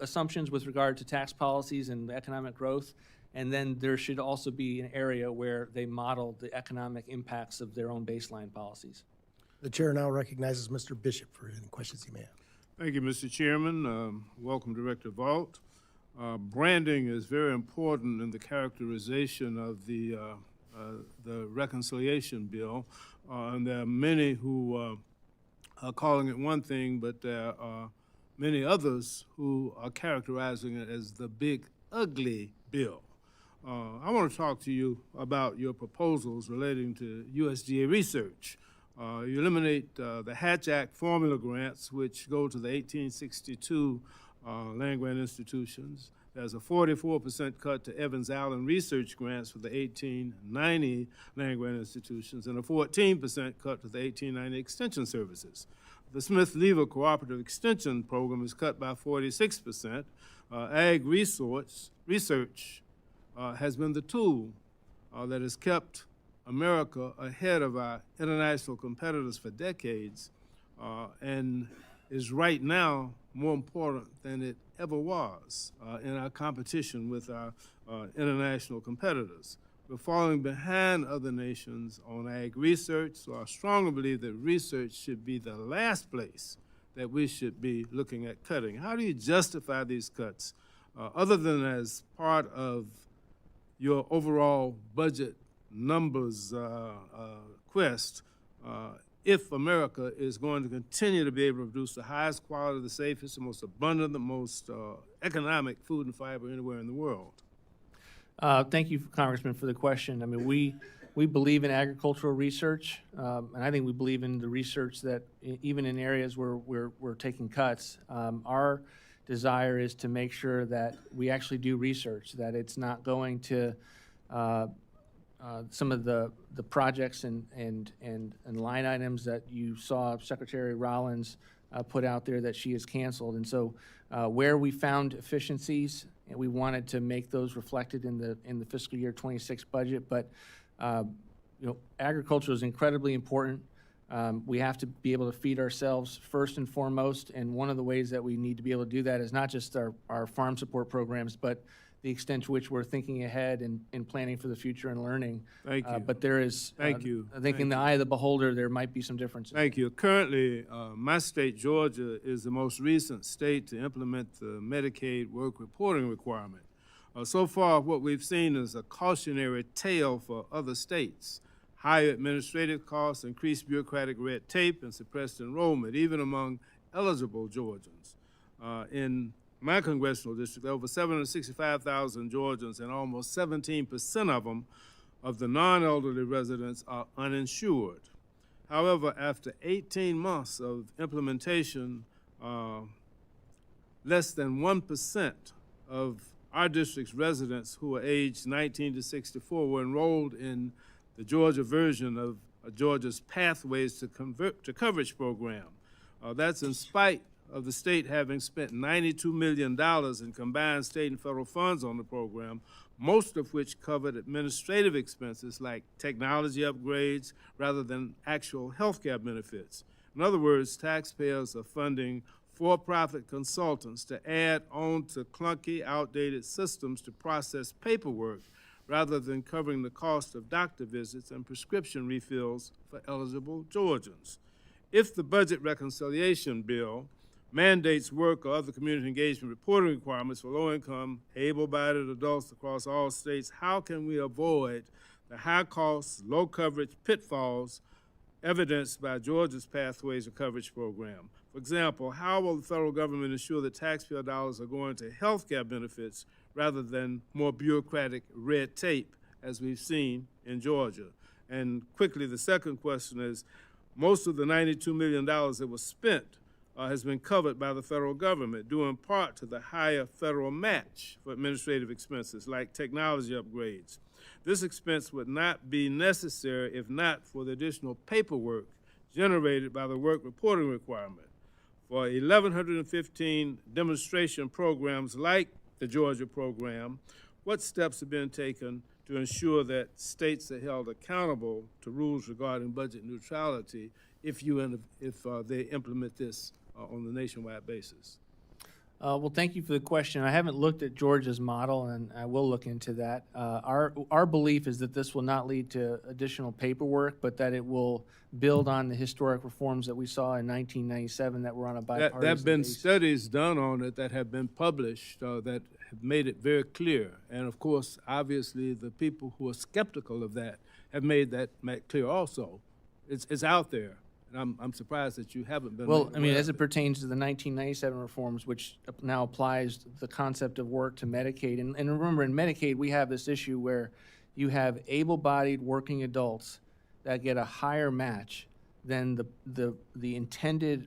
assumptions with regard to tax policies and economic growth, and then there should also be an area where they model the economic impacts of their own baseline policies. The chair now recognizes Mr. Bishop for any questions he may have. Thank you, Mr. Chairman. Welcome, Director Vought. Branding is very important in the characterization of the reconciliation bill, and there are many who are calling it one thing, but there are many others who are characterizing it as the big, ugly bill. I want to talk to you about your proposals relating to USDA research. You eliminate the Hatch Act formula grants, which go to the 1862 land-grant institutions. There's a 44% cut to Evans Allen research grants for the 1890 land-grant institutions and a 14% cut to the 1890 extension services. The Smith-Lever Cooperative Extension Program is cut by 46%. Ag research has been the tool that has kept America ahead of our international competitors for decades, and is right now more important than it ever was in our competition with our international competitors. We're falling behind other nations on ag research, so I strongly believe that research should be the last place that we should be looking at cutting. How do you justify these cuts, other than as part of your overall budget numbers quest, if America is going to continue to be able to produce the highest quality, the safest, the most abundant, the most economic food and fiber anywhere in the world? Thank you, Congressman, for the question. I mean, we believe in agricultural research, and I think we believe in the research that even in areas where we're taking cuts, our desire is to make sure that we actually do research, that it's not going to some of the projects and line items that you saw Secretary Rollins put out there that she has canceled. And so where we found efficiencies, and we wanted to make those reflected in the fiscal year 26 budget. But agriculture is incredibly important. We have to be able to feed ourselves first and foremost, and one of the ways that we need to be able to do that is not just our farm support programs, but the extent to which we're thinking ahead and planning for the future and learning. Thank you. But there is, Thank you. I think in the eye of the beholder, there might be some differences. Thank you. Currently, my state, Georgia, is the most recent state to implement the Medicaid work reporting requirement. So far, what we've seen is a cautionary tale for other states. Higher administrative costs, increased bureaucratic red tape, and suppressed enrollment, even among eligible Georgians. In my congressional district, over 765,000 Georgians, and almost 17% of them, of the non-elderly residents, are uninsured. However, after 18 months of implementation, less than 1% of our district's residents who are aged 19 to 64 were enrolled in the Georgia version of Georgia's Pathways to Coverage program. That's in spite of the state having spent $92 million in combined state and federal funds on the program, most of which covered administrative expenses like technology upgrades rather than actual health care benefits. In other words, taxpayers are funding for-profit consultants to add on to clunky, outdated systems to process paperwork rather than covering the cost of doctor visits and prescription refills for eligible Georgians. If the budget reconciliation bill mandates work or other community engagement reporting requirements for low-income, able-bodied adults across all states, how can we avoid the high-cost, low-coverage pitfalls evidenced by Georgia's Pathways to Coverage program? For example, how will the federal government ensure that taxpayer dollars are going to health care benefits rather than more bureaucratic red tape, as we've seen in Georgia? And quickly, the second question is, most of the $92 million that was spent has been covered by the federal government, due in part to the higher federal match for administrative expenses like technology upgrades. This expense would not be necessary if not for the additional paperwork generated by the work reporting requirement. For 1,115 demonstration programs like the Georgia program, what steps have been taken to ensure that states are held accountable to rules regarding budget neutrality if they implement this on the nationwide basis? Well, thank you for the question. I haven't looked at Georgia's model, and I will look into that. Our belief is that this will not lead to additional paperwork, but that it will build on the historic reforms that we saw in 1997 that were on a bipartisan There have been basis. studies done on it that have been published that have made it very clear. And of course, obviously, the people who are skeptical of that have made that clear also. It's out there. And I'm surprised that you haven't been. Well, I mean, as it pertains to the 1997 reforms, which now applies the concept of work to Medicaid. And remember, in Medicaid, we have this issue where you have able-bodied working adults that get a higher match than the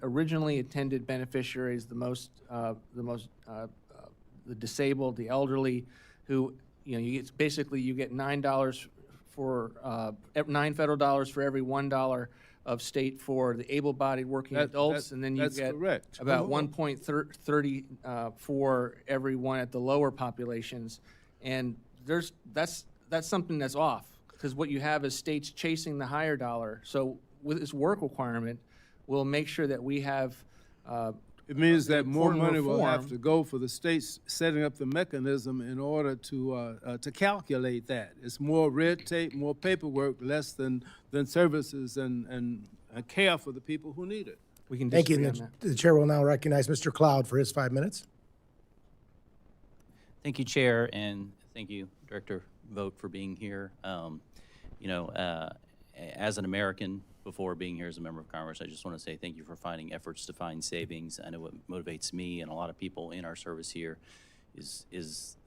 originally intended beneficiaries, the disabled, the elderly, who, you know, you get $9 for $9 federal dollars for every $1 of state for the able-bodied working adults, and then you get correct. about 1.30 for every one at the lower populations. And that's something that's off, because what you have is states chasing the higher dollar. So with this work requirement, we'll make sure that we have It means that more important money will have reform. to go for the states setting up the mechanism in order to calculate that. It's more red tape, more paperwork, less than services and care for the people who need it. We can Thank you. disagree And on that. the chair will now recognize Mr. Cloud for his 5 minutes. Thank you, Chair, and thank you, Director Vought, for being here. As an American, before being here as a member of Congress, I just want to say thank you for finding efforts to find savings. I know what motivates me and a lot of people in our service here is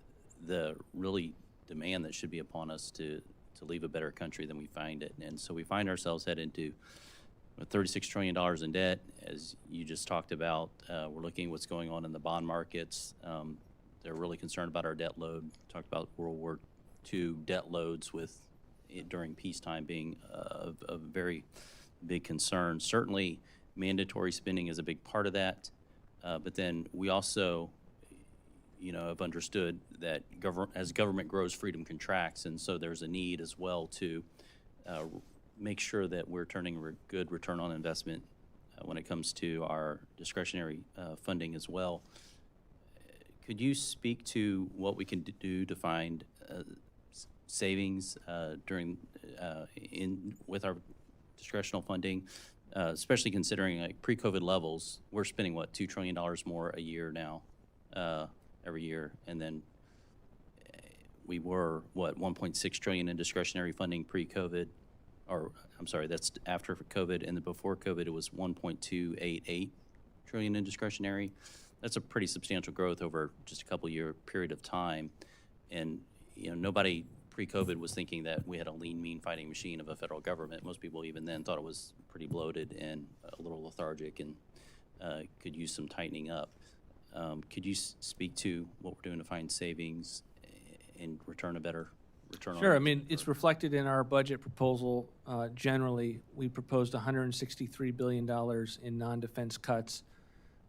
the really demand that should be upon us to leave a better country than we find it. And so we find ourselves headed to $36 trillion in debt, as you just talked about. We're looking at what's going on in the bond markets. They're really concerned about our debt load. Talked about World War II debt loads during peacetime being a very big concern. Certainly, mandatory spending is a big part of that. But then we also, have understood that as government grows, freedom contracts, and so there's a need as well to make sure that we're turning good return on investment when it comes to our discretionary funding as well. Could you speak to what we can do to find savings with our discretional funding, especially considering like pre-COVID levels? We're spending what, $2 trillion more a year now, every year, and then we were what, 1.6 trillion in discretionary funding pre-COVID, or I'm sorry, that's after COVID, and then before COVID it was 1.288 trillion in discretionary. That's a pretty substantial growth over just a couple year period of time, and nobody pre-COVID was thinking that we had a lean, mean fighting machine of a federal government. Most people even then thought it was pretty bloated and a little lethargic and could use some tightening up. Could you speak to what we're doing to find savings and return a better return on? Sure. I mean, it's reflected in our budget proposal. Generally, we proposed $163 billion in non-defense cuts,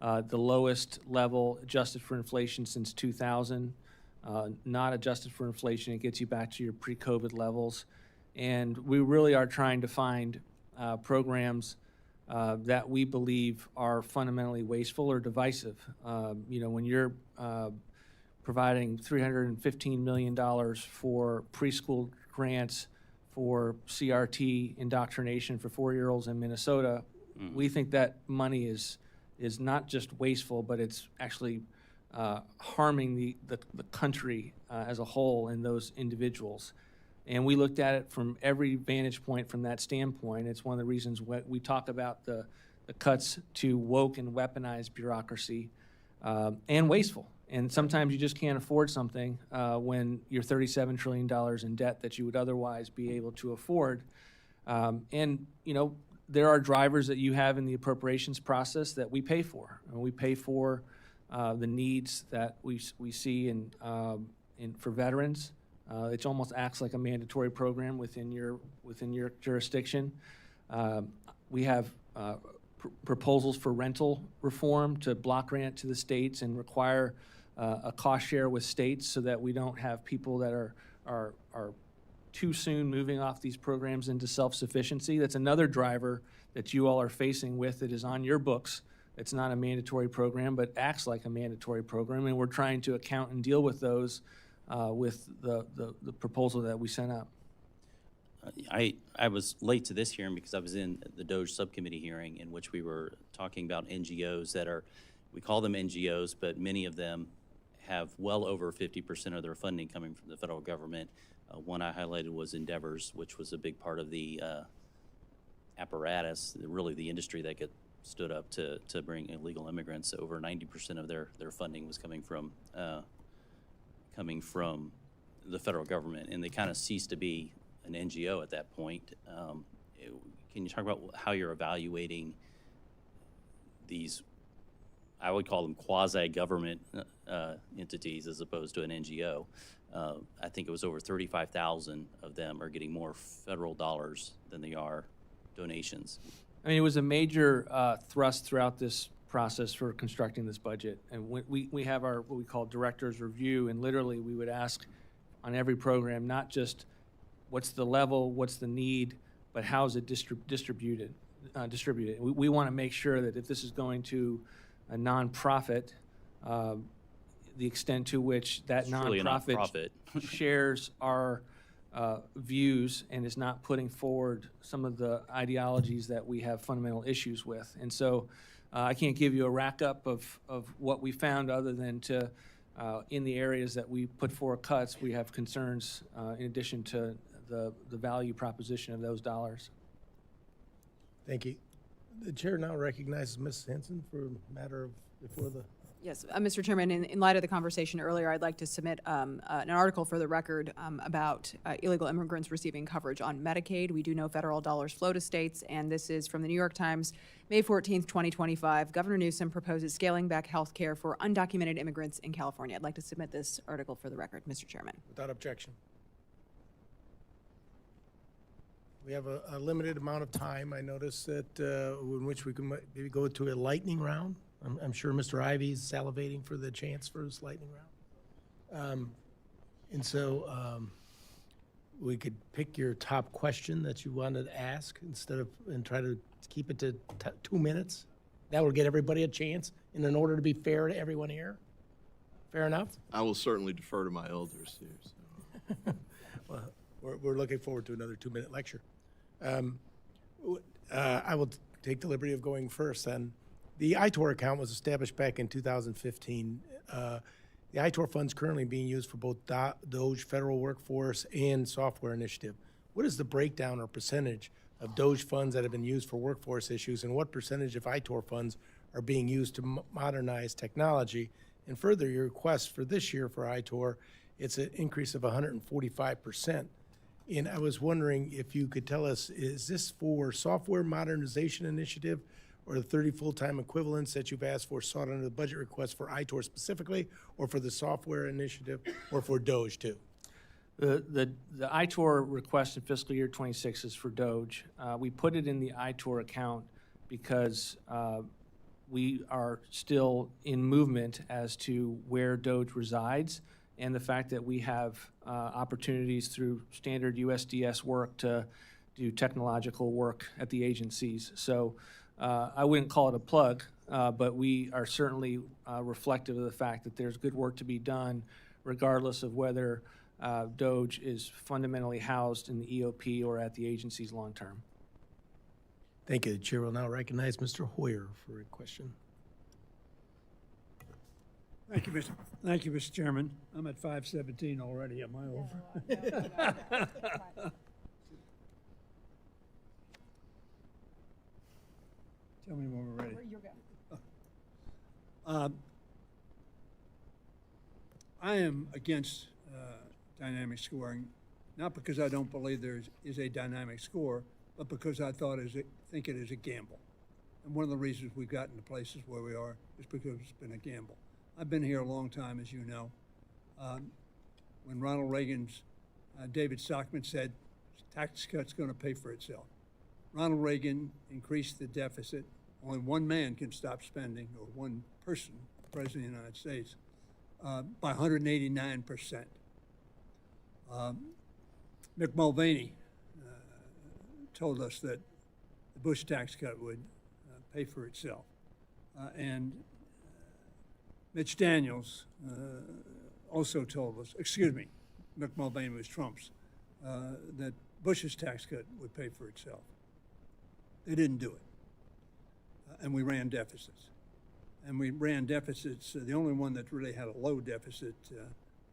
the lowest level adjusted for inflation since 2000. Not adjusted for inflation, it gets you back to your pre-COVID levels. And we really are trying to find programs that we believe are fundamentally wasteful or divisive. When you're providing $315 million for preschool grants for CRT indoctrination for 4-year-olds in Minnesota, we think that money is not just wasteful, but it's actually harming the country as a whole and those individuals. And we looked at it from every vantage point from that standpoint. It's one of the reasons we talk about the cuts to woke and weaponized bureaucracy and wasteful. And sometimes you just can't afford something when you're $37 trillion in debt that you would otherwise be able to afford. There are drivers that you have in the appropriations process that we pay for. And we pay for the needs that we see for veterans. It almost acts like a mandatory program within your jurisdiction. We have proposals for rental reform to block grant to the states and require a cost share with states so that we don't have people that are too soon moving off these programs into self-sufficiency. That's another driver that you all are facing with that is on your books. It's not a mandatory program, but acts like a mandatory program, and we're trying to account and deal with those with the proposal that we sent out. I was late to this hearing because I was in the DOGE subcommittee hearing in which we were talking about NGOs that are, we call them NGOs, but many of them have well over 50% of their funding coming from the federal government. One I highlighted was Endeavors, which was a big part of the apparatus, really the industry that stood up to bring illegal immigrants. Over 90% of their funding was coming from the federal government, and they kind of ceased to be an NGO at that point. Can you talk about how you're evaluating these, I would call them quasi-government entities as opposed to an NGO? I think it was over 35,000 of them are getting more federal dollars than they are donations. I mean, it was a major thrust throughout this process for constructing this budget. And we have our, what we call director's review, and literally we would ask on every program, not just what's the level, what's the need, but how is it distributed. We want to make sure that if this is going to a nonprofit, the extent to which that nonprofit shares our views and is not putting forward some of the ideologies that we have fundamental issues with. And so I can't give you a rack up of what we found other than to, in the areas that we put forward cuts, we have concerns in addition to the value proposition of those dollars. Thank you. The chair now recognizes Ms. Henson for a matter of before the. Yes, Mr. Chairman, in light of the conversation earlier, I'd like to submit an article for the record about illegal immigrants receiving coverage on Medicaid. We do know federal dollars flow to states, and this is from the New York Times, May 14th, 2025. Governor Newsom proposes scaling back health care for undocumented immigrants in California. I'd like to submit this article for the record, Mr. Chairman. Without objection. We have a limited amount of time. I notice that in which we can maybe go to a lightning round. I'm sure Mr. Ivey is salivating for the chance for his lightning round. we could pick your top question that you wanted to ask and try to keep it to 2 minutes. That will get everybody a chance in order to be fair to everyone here. Fair enough? I will certainly defer to my elders here. So. Well, we're looking forward to another 2-minute lecture. I will take the liberty of going first then. The ITOR account was established back in 2015. The ITOR funds currently being used for both DOGE federal workforce and software initiative. What is the breakdown or percentage of DOGE funds that have been used for workforce issues, and what percentage of ITOR funds are being used to modernize technology? And further, your request for this year for ITOR, it's an increase of 145%. And I was wondering if you could tell us, is this for software modernization initiative or the 30 full-time equivalents that you've asked for sought under the budget request for ITOR specifically, or for the software initiative, or for DOGE too? The ITOR request in fiscal year 26 is for DOGE. We put it in the ITOR account because we are still in movement as to where DOGE resides, and the fact that we have opportunities through standard USDS work to do technological work at the agencies. So I wouldn't call it a plug, but we are certainly reflective of the fact that there's good work to be done regardless of whether DOGE is fundamentally housed in the EOP or at the agencies long-term. Thank you. The chair will now recognize Mr. Hoyer for a question. Thank you, Mr. Chairman. I'm at 5:17 already. Am I over? Tell me when we're ready. You're good. I am against dynamic scoring, not because I don't believe there is a dynamic score, but because I think it is a gamble. And one of the reasons we've gotten to places where we are is because it's been a gamble. I've been here a long time, as you know. When Ronald Reagan's David Stockman said, tax cut's going to pay for itself. Ronald Reagan increased the deficit. Only one man can stop spending, or one person, President of the United States, by 189%. Mick Mulvaney told us that the Bush tax cut would pay for itself. And Mitch Daniels also told us, Mick Mulvaney was Trump's, that Bush's tax cut would pay for itself. They didn't do it. And we ran deficits. And we ran deficits, the only one that really had a low deficit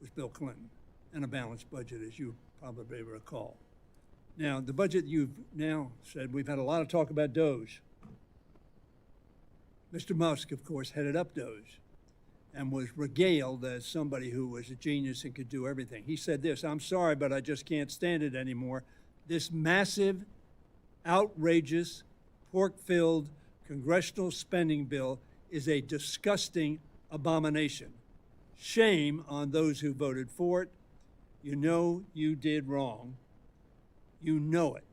was Bill Clinton, and a balanced budget, as you probably recall. Now, the budget you've now said, we've had a lot of talk about DOGE. Mr. Musk, of course, headed up DOGE and was regaled as somebody who was a genius and could do everything. He said this, "I'm sorry, but I just can't stand it anymore. This massive, outrageous, pork-filled congressional spending bill is a disgusting abomination. Shame on those who voted for it. You know you did wrong. You know it."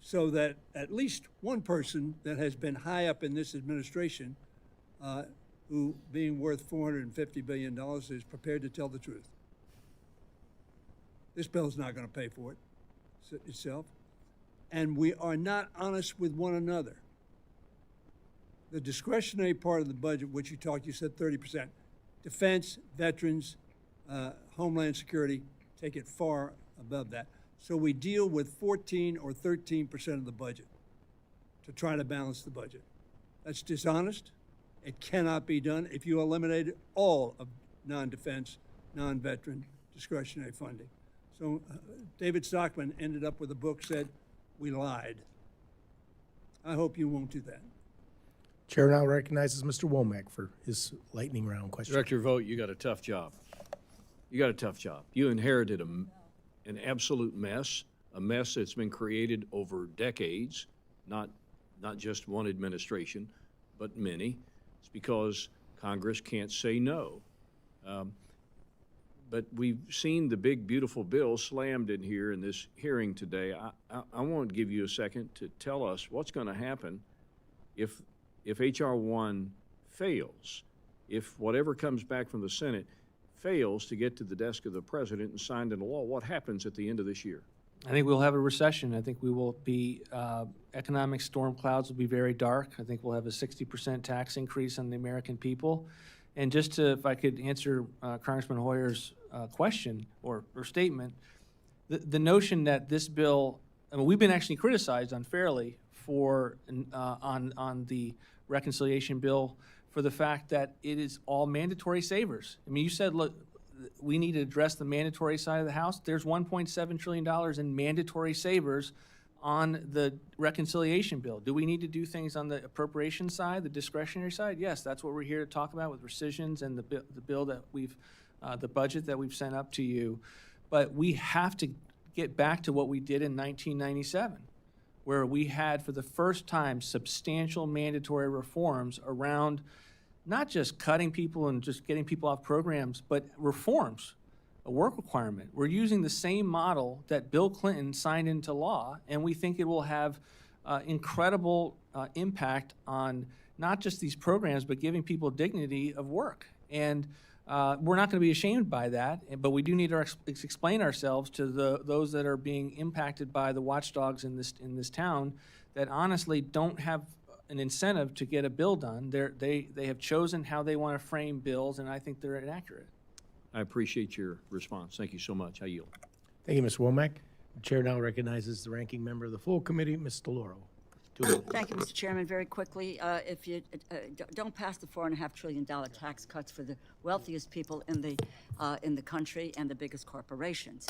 So that at least one person that has been high up in this administration, who being worth $450 billion, is prepared to tell the truth. This bill is not going to pay for it itself. And we are not honest with one another. The discretionary part of the budget, which you said 30%. Defense, veterans, Homeland Security, take it far above that. So we deal with 14 or 13% of the budget to try to balance the budget. That's dishonest. It cannot be done if you eliminated all of non-defense, non-veteran discretionary funding. So David Stockman ended up with a book said, "We lied." I hope you won't do that. Chair now recognizes Mr. Womack for his lightning round question. Director Vought, you got a tough job. You got a tough job. You inherited an absolute mess, a mess that's been created over decades, not just one administration, but many. It's because Congress can't say no. But we've seen the big, beautiful bill slammed in here in this hearing today. I want to give you a second to tell us what's going to happen if H.R. 1 fails, if whatever comes back from the Senate fails to get to the desk of the president and signed into law, what happens at the end of this year? I think we'll have a recession. I think we will be, economic storm clouds will be very dark. I think we'll have a 60% tax increase on the American people. And just to, if I could answer Congressman Hoyer's question or statement, the notion that this bill, I mean, we've been actually criticized unfairly for, on the reconciliation bill for the fact that it is all mandatory savers. I mean, you said, look, we need to address the mandatory side of the House. There's $1.7 trillion in mandatory savers on the reconciliation bill. Do we need to do things on the appropriation side, the discretionary side? Yes, that's what we're here to talk about with rescissions and the bill that we've, the budget that we've sent up to you. But we have to get back to what we did in 1997, where we had, for the first time, substantial mandatory reforms around not just cutting people and just getting people off programs, but reforms, a work requirement. We're using the same model that Bill Clinton signed into law, and we think it will have incredible impact on not just these programs, but giving people dignity of work. And we're not going to be ashamed by that, but we do need to explain ourselves to those that are being impacted by the watchdogs in this town that honestly don't have an incentive to get a bill done. They have chosen how they want to frame bills, and I think they're inaccurate. I appreciate your response. Thank you so much. I yield. Thank you, Mr. Womack. The chair now recognizes the ranking member of the full committee, Ms. DeLauro. 2 minutes. Thank you, Mr. Chairman. Very quickly, if you don't pass the $4.5 trillion tax cuts for the wealthiest people in the country and the biggest corporations.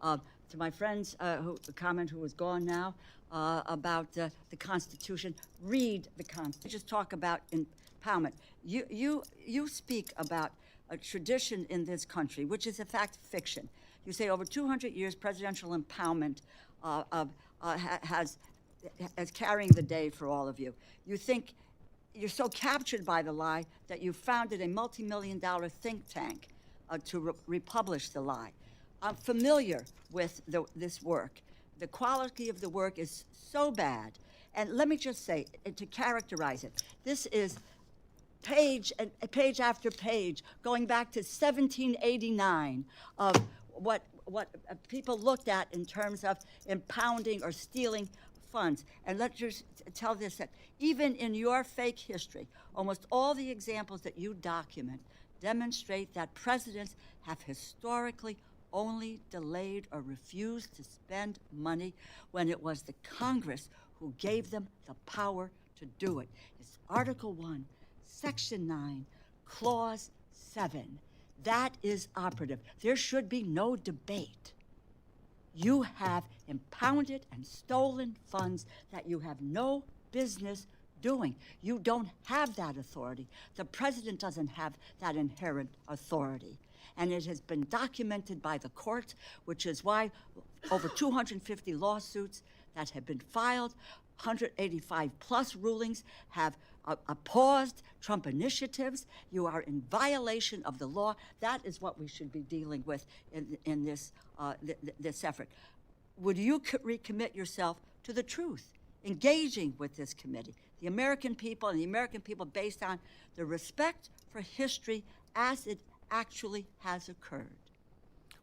To my friends who was gone now about the Constitution, read the Constitution. Just talk about empowerment. You speak about a tradition in this country, which is in fact fiction. You say over 200 years, presidential empowerment has carrying the day for all of you. You think you're so captured by the lie that you founded a multi-million-dollar think tank to republish the lie. I'm familiar with this work. The quality of the work is so bad. And let me just say, to characterize it, this is page after page, going back to 1789 of what people looked at in terms of impounding or stealing funds. And let's just tell this, that even in your fake history, almost all the examples that you document demonstrate that presidents have historically only delayed or refused to spend money when it was the Congress who gave them the power to do it. It's Article 1, Section 9, Clause 7. That is operative. There should be no debate. You have impounded and stolen funds that you have no business doing. You don't have that authority. The president doesn't have that inherent authority. And it has been documented by the courts, which is why over 250 lawsuits that have been filed, 185 plus rulings have paused Trump initiatives. You are in violation of the law. That is what we should be dealing with in this effort. Would you recommit yourself to the truth, engaging with this committee, the American people, and the American people based on the respect for history as it actually has occurred?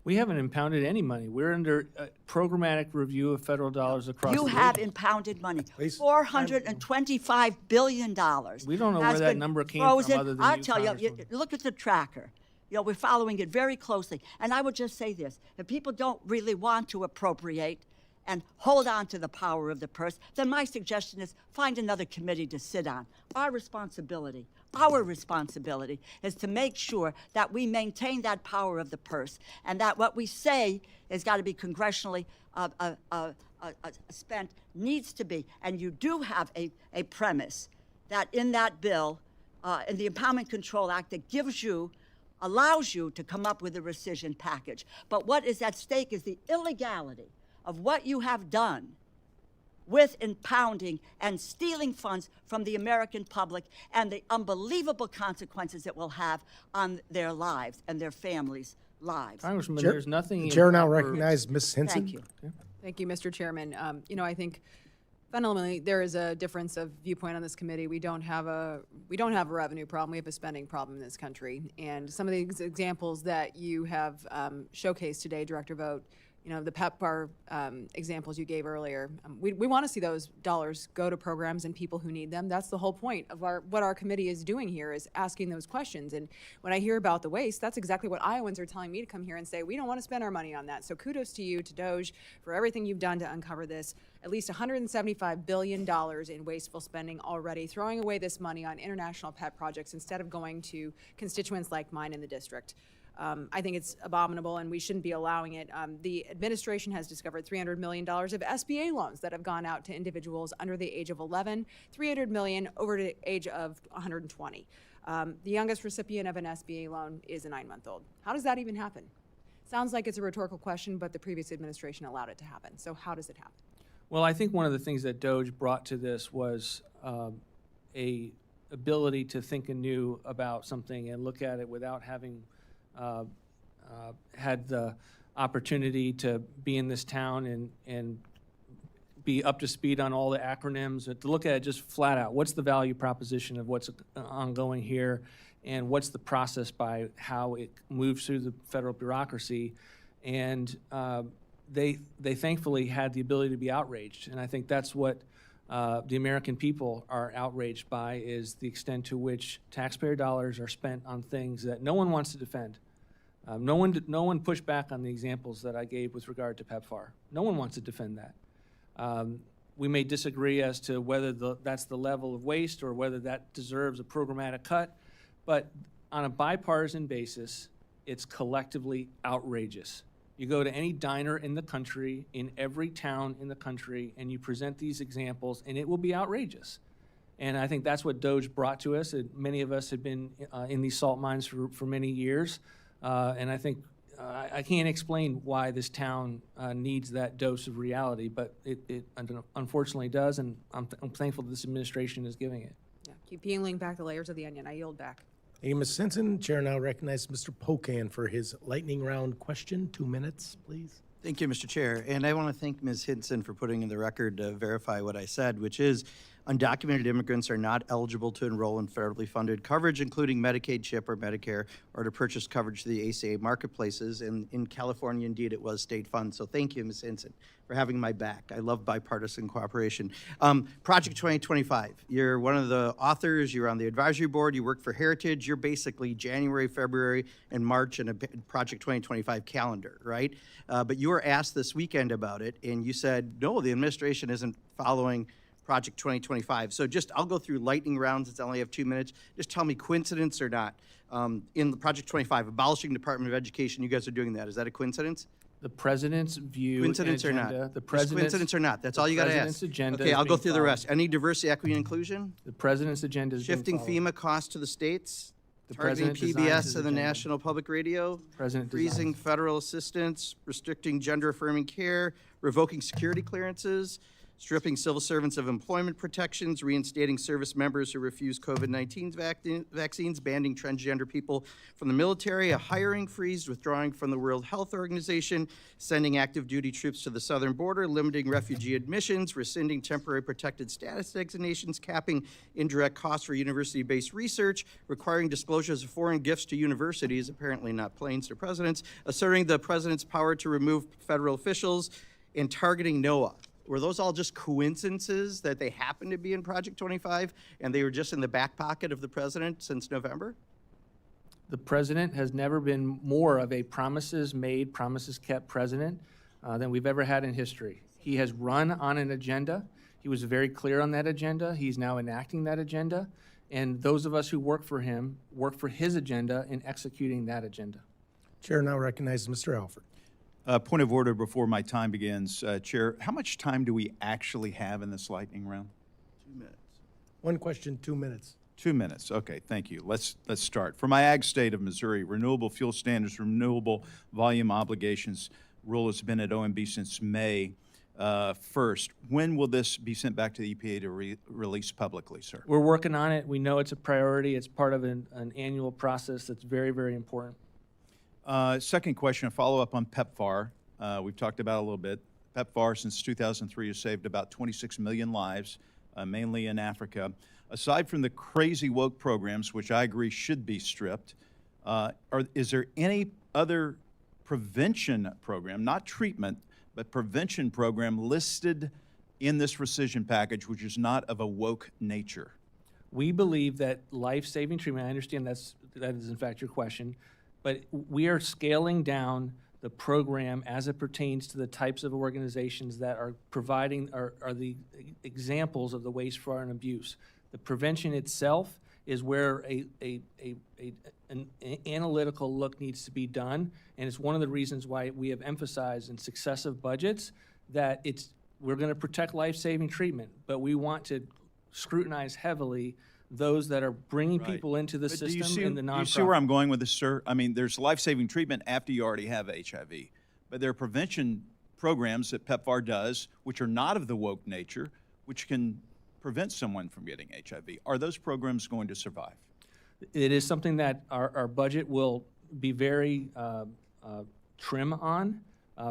We haven't impounded any money. We're under programmatic review of federal dollars across the You nation. have impounded money. Please. $425 billion. We don't know has where that been number came frozen. from other than I'll you, tell you, Congresswoman. look at the tracker. You know, we're following it very closely. And I would just say this, if people don't really want to appropriate and hold on to the power of the purse, then my suggestion is find another committee to sit on. Our responsibility is to make sure that we maintain that power of the purse, and that what we say has got to be congressionally spent needs to be. And you do have a premise that in that bill, in the Empowerment Control Act, that allows you to come up with a rescission package. But what is at stake is the illegality of what you have done with impounding and stealing funds from the American public and the unbelievable consequences it will have on their lives and their families' lives. Congressman, Chair- there's nothing The chair now improper. recognizes Ms. Hinson. Thank you. Thank you, Mr. Chairman. You know, I think Fundamentally, there is a difference of viewpoint on this committee. We don't have a revenue problem. We have a spending problem in this country. And some of the examples that you have showcased today, Director Vought, the PEPFAR examples you gave earlier, we want to see those dollars go to programs and people who need them. That's the whole point of what our committee is doing here, is asking those questions. And when I hear about the waste, that's exactly what Iowans are telling me to come here and say, we don't want to spend our money on that. So kudos to you, to DOGE, for everything you've done to uncover this. At least $175 billion in wasteful spending already, throwing away this money on international pet projects instead of going to constituents like mine in the district. I think it's abominable, and we shouldn't be allowing it. The administration has discovered $300 million of SBA loans that have gone out to individuals under the age of 11, $300 million over the age of 120. The youngest recipient of an SBA loan is a 9-month-old. How does that even happen? Sounds like it's a rhetorical question, but the previous administration allowed it to happen. So how does it happen? Well, I think one of the things that DOGE brought to this was a ability to think anew about something and look at it without having had the opportunity to be in this town and be up to speed on all the acronyms, to look at it just flat out. What's the value proposition of what's ongoing here, and what's the process by how it moves through the federal bureaucracy? And they thankfully had the ability to be outraged, and I think that's what the American people are outraged by, is the extent to which taxpayer dollars are spent on things that no one wants to defend. No one pushed back on the examples that I gave with regard to PEPFAR. No one wants to defend that. We may disagree as to whether that's the level of waste or whether that deserves a programmatic cut, but on a bipartisan basis, it's collectively outrageous. You go to any diner in the country, in every town in the country, and you present these examples, and it will be outrageous. And I think that's what DOGE brought to us. Many of us had been in these salt mines for many years, and I think I can't explain why this town needs that dose of reality, but it unfortunately does, and I'm thankful that this administration is giving it. Yeah, keep peeling back the layers of the onion. I yield back. Thank you, Ms. Simpson. Chair now recognizes Mr. Pocan for his lightning round question. 2 minutes, please. Thank you, Mr. Chair. And I want to thank Ms. Hinson for putting in the record to verify what I said, which is undocumented immigrants are not eligible to enroll in federally funded coverage, including Medicaid, CHIP, or Medicare, or to purchase coverage through the ACA marketplaces. And in California, indeed, it was state funds. So thank you, Ms. Hinson, for having my back. I love bipartisan cooperation. Project 2025, you're one of the authors. You're on the advisory board. You work for Heritage. You're basically January, February, and March in a Project 2025 calendar, right? But you were asked this weekend about it, and you said, no, the administration isn't following Project 2025. So I'll go through lightning rounds since I only have 2 minutes. Just tell me coincidence or not. In the Project 25, abolishing Department of Education, you guys are doing that. Is that a coincidence? The president's view. Coincidence or not? Coincidence or not? That's all you got to ask. Agenda okay, I'll go through the rest. Any diversity, equity, and inclusion? The president's agenda is shifting FEMA costs to the states. The targeting president PBS and the National Public Radio. Freezing federal assistance. Restricting gender-affirming care. Revoking security clearances. Stripping civil servants of employment protections, reinstating service members who refuse COVID-19 vaccines, banning transgender people from the military, a hiring freeze, withdrawing from the World Health Organization, sending active duty troops to the southern border, limiting refugee admissions, rescinding temporary protected status designations, capping indirect costs for university-based research, requiring disclosures of foreign gifts to universities, apparently not planes to presidents, asserting the president's power to remove federal officials, and targeting NOAA. Were those all just coincidences that they happened to be in Project 25 and they were just in the back pocket of the president since November? The president has never been more of a promises made, promises kept president than we've ever had in history. He has run on an agenda. He was very clear on that agenda. He's now enacting that agenda. And those of us who work for him work for his agenda in executing that agenda. Chair now recognizes Mr. Alford. Point of order before my time begins. Chair, how much time do we actually have in this lightning round? 2 minutes. One question, 2 minutes. 2 minutes. Okay, thank you. Let's start. For my ag state of Missouri, renewable fuel standards, renewable volume obligations rule has been at OMB since May 1st. When will this be sent back to the EPA to release publicly, sir? We're working on it. We know it's a priority. It's part of an annual process that's very, very important. Second question, a follow-up on PEPFAR. We've talked about it a little bit. PEPFAR since 2003 has saved about 26 million lives, mainly in Africa. Aside from the crazy woke programs, which I agree should be stripped, is there any other prevention program, not treatment, but prevention program listed in this rescission package which is not of a woke nature? We believe that life-saving treatment, I understand that is in fact your question, but we are scaling down the program as it pertains to the types of organizations that are providing, are the examples of the waste, fraud, and abuse. The prevention itself is where an analytical look needs to be done, and it's one of the reasons why we have emphasized in successive budgets that we're going to protect life-saving treatment, but we want to scrutinize heavily those that are bringing people into the system and the nonprofit. Do you see where I'm going with this, sir? I mean, there's life-saving treatment after you already have HIV, but there are prevention programs that PEPFAR does, which are not of the woke nature, which can prevent someone from getting HIV. Are those programs going to survive? It is something that our budget will be very trim on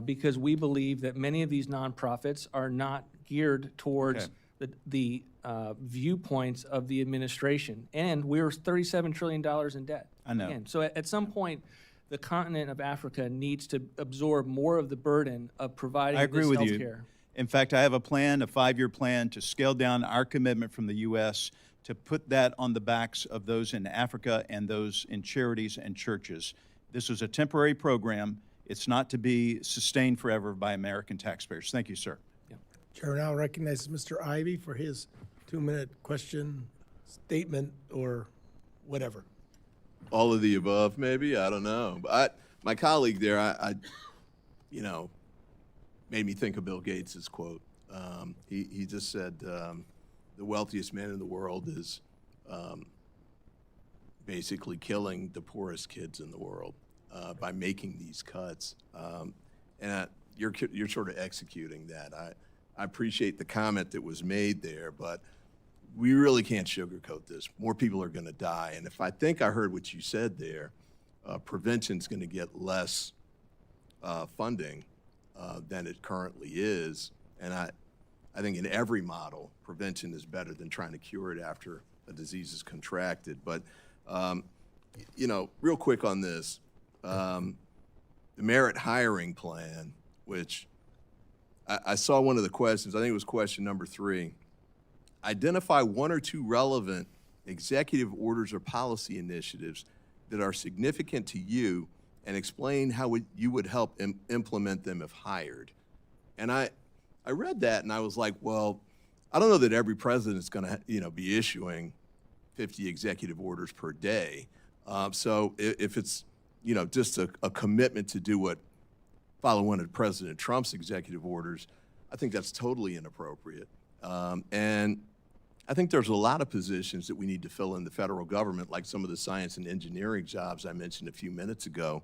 because we believe that many of these nonprofits are not geared towards the viewpoints of the administration. And we're $37 trillion in debt. I know. Again, so at some point, the continent of Africa needs to absorb more of the burden of providing I agree this with health you. care. In fact, I have a plan, a 5-year plan, to scale down our commitment from the U.S. to put that on the backs of those in Africa and those in charities and churches. This was a temporary program. It's not to be sustained forever by American taxpayers. Thank you, sir. Chair now recognizes Mr. Ivy for his 2-minute question, statement, or whatever. All of the above, maybe, I don't know. But my colleague there, made me think of Bill Gates's quote. He just said, the wealthiest man in the world is basically killing the poorest kids in the world by making these cuts. And you're sort of executing that. I appreciate the comment that was made there, but we really can't sugarcoat this. More people are going to die. And if I think I heard what you said there, prevention's going to get less funding than it currently is. And I think in every model, prevention is better than trying to cure it after a disease is contracted. But, real quick on this, the merit hiring plan, which I saw one of the questions, I think it was question number 3. Identify 1 or 2 relevant executive orders or policy initiatives that are significant to you and explain how you would help implement them if hired. And I read that and I was like, well, I don't know that every president's going to be issuing 50 executive orders per day. So if it's just a commitment to follow one of President Trump's executive orders, I think that's totally inappropriate. And I think there's a lot of positions that we need to fill in the federal government, like some of the science and engineering jobs I mentioned a few minutes ago.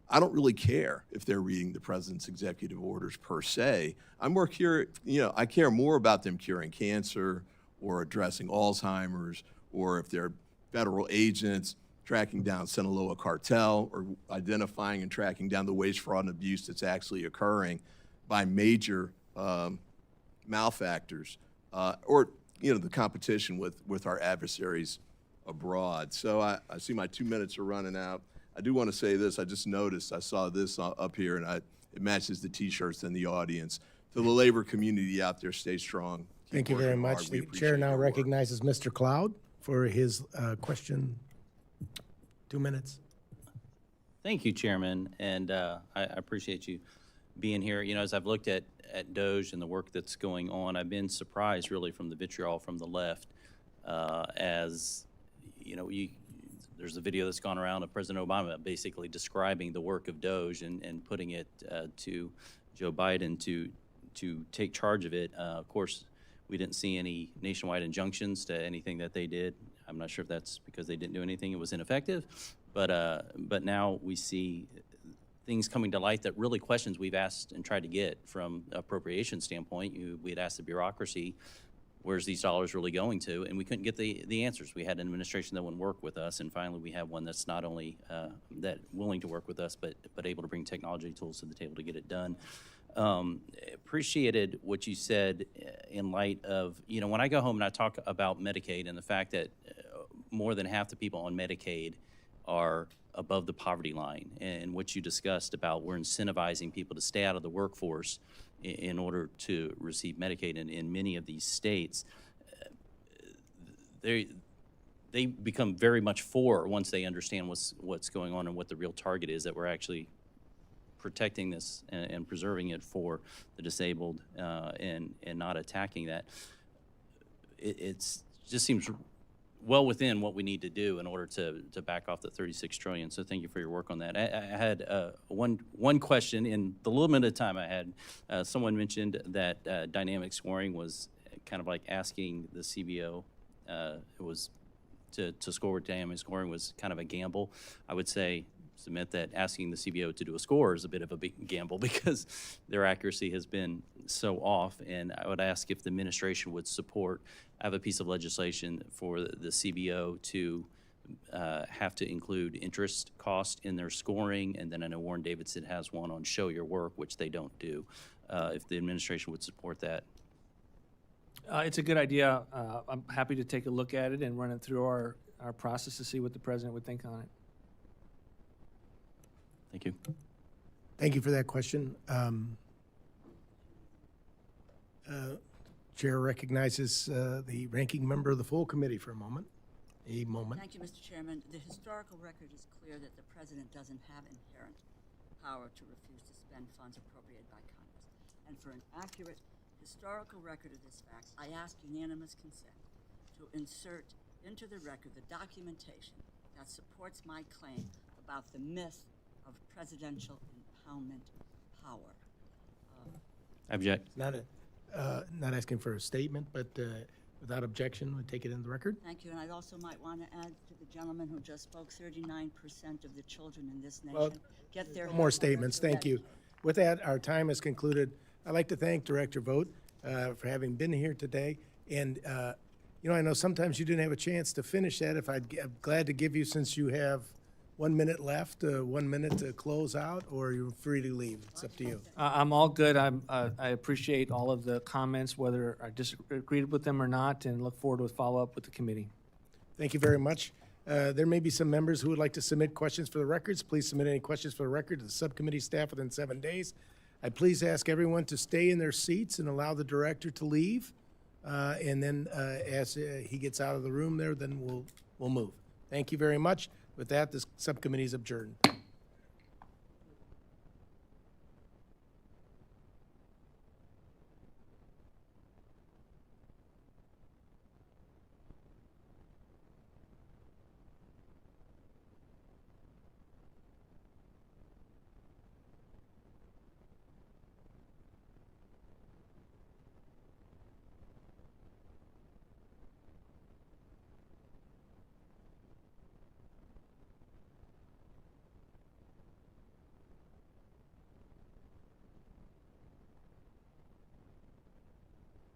I don't really care if they're reading the president's executive orders per se. I'm more curious, I care more about them curing cancer or addressing Alzheimer's, or if they're federal agents tracking down Sinaloa cartel or identifying and tracking down the waste, fraud, and abuse that's actually occurring by major malfactors, or the competition with our adversaries abroad. So I see my 2 minutes are running out. I do want to say this. I just noticed, I saw this up here, and it matches the T-shirts in the audience. To the labor community out there, stay strong. Thank you very much. The chair now recognizes Mr. Cloud for his question. 2 minutes. Thank you, Chairman, and I appreciate you being here. As I've looked at DOGE and the work that's going on, I've been surprised really from the vitriol from the left there's a video that's gone around of President Obama basically describing the work of DOGE and putting it to Joe Biden to take charge of it. Of course, we didn't see any nationwide injunctions to anything that they did. I'm not sure if that's because they didn't do anything, it was ineffective, but now we see things coming to light that really questions we've asked and tried to get from appropriation standpoint. We had asked the bureaucracy, where's these dollars really going to? And we couldn't get the answers. We had an administration that wouldn't work with us, and finally we have one that's not only that willing to work with us, but able to bring technology tools to the table to get it done. Appreciated what you said in light of, when I go home and I talk about Medicaid and the fact that more than half the people on Medicaid are above the poverty line, and what you discussed about we're incentivizing people to stay out of the workforce in order to receive Medicaid in many of these states, they become very much for once they understand what's going on and what the real target is, that we're actually protecting this and preserving it for the disabled and not attacking that. It just seems well within what we need to do in order to back off the 36 trillion. So thank you for your work on that. I had one question in the little bit of time I had. Someone mentioned that dynamic scoring was kind of like asking the CBO. It was to score with dynamic scoring was kind of a gamble. I would submit that asking the CBO to do a score is a bit of a big gamble because their accuracy has been so off. And I would ask if the administration would support, I have a piece of legislation for the CBO to have to include interest cost in their scoring. And then I know Warren Davidson has one on show your work, which they don't do. If the administration would support that. It's a good idea. I'm happy to take a look at it and run it through our process to see what the president would think on it. Thank you. Thank you for that question. Chair recognizes the ranking member of the full committee for a moment. Thank you, Mr. Chairman. The historical record is clear that the president doesn't have inherent power to refuse to spend funds appropriated by Congress. And for an accurate historical record of this fact, I ask unanimous consent to insert into the record the documentation that supports my claim about the myth of presidential impoundment power. Object. Not asking for a statement, but without objection, we'll take it in the record. Thank you, and I also might want to add to the gentleman who just spoke, 39% of the children in this nation Well, get their more statements. Thank you. With that, our time is concluded. I'd like to thank Director Vought for having been here today. And, I know sometimes you didn't have a chance to finish that. I'm glad to give you, since you have 1 minute left, 1 minute to close out, or you're free to leave. It's up to you. I'm all good. I appreciate all of the comments, whether I disagreed with them or not, and look forward to a follow-up with the committee. Thank you very much. There may be some members who would like to submit questions for the records. Please submit any questions for the record to the subcommittee staff within 7 days. I please ask everyone to stay in their seats and allow the director to leave. And then as he gets out of the room there, then we'll move. Thank you very much. With that, this subcommittee is adjourned.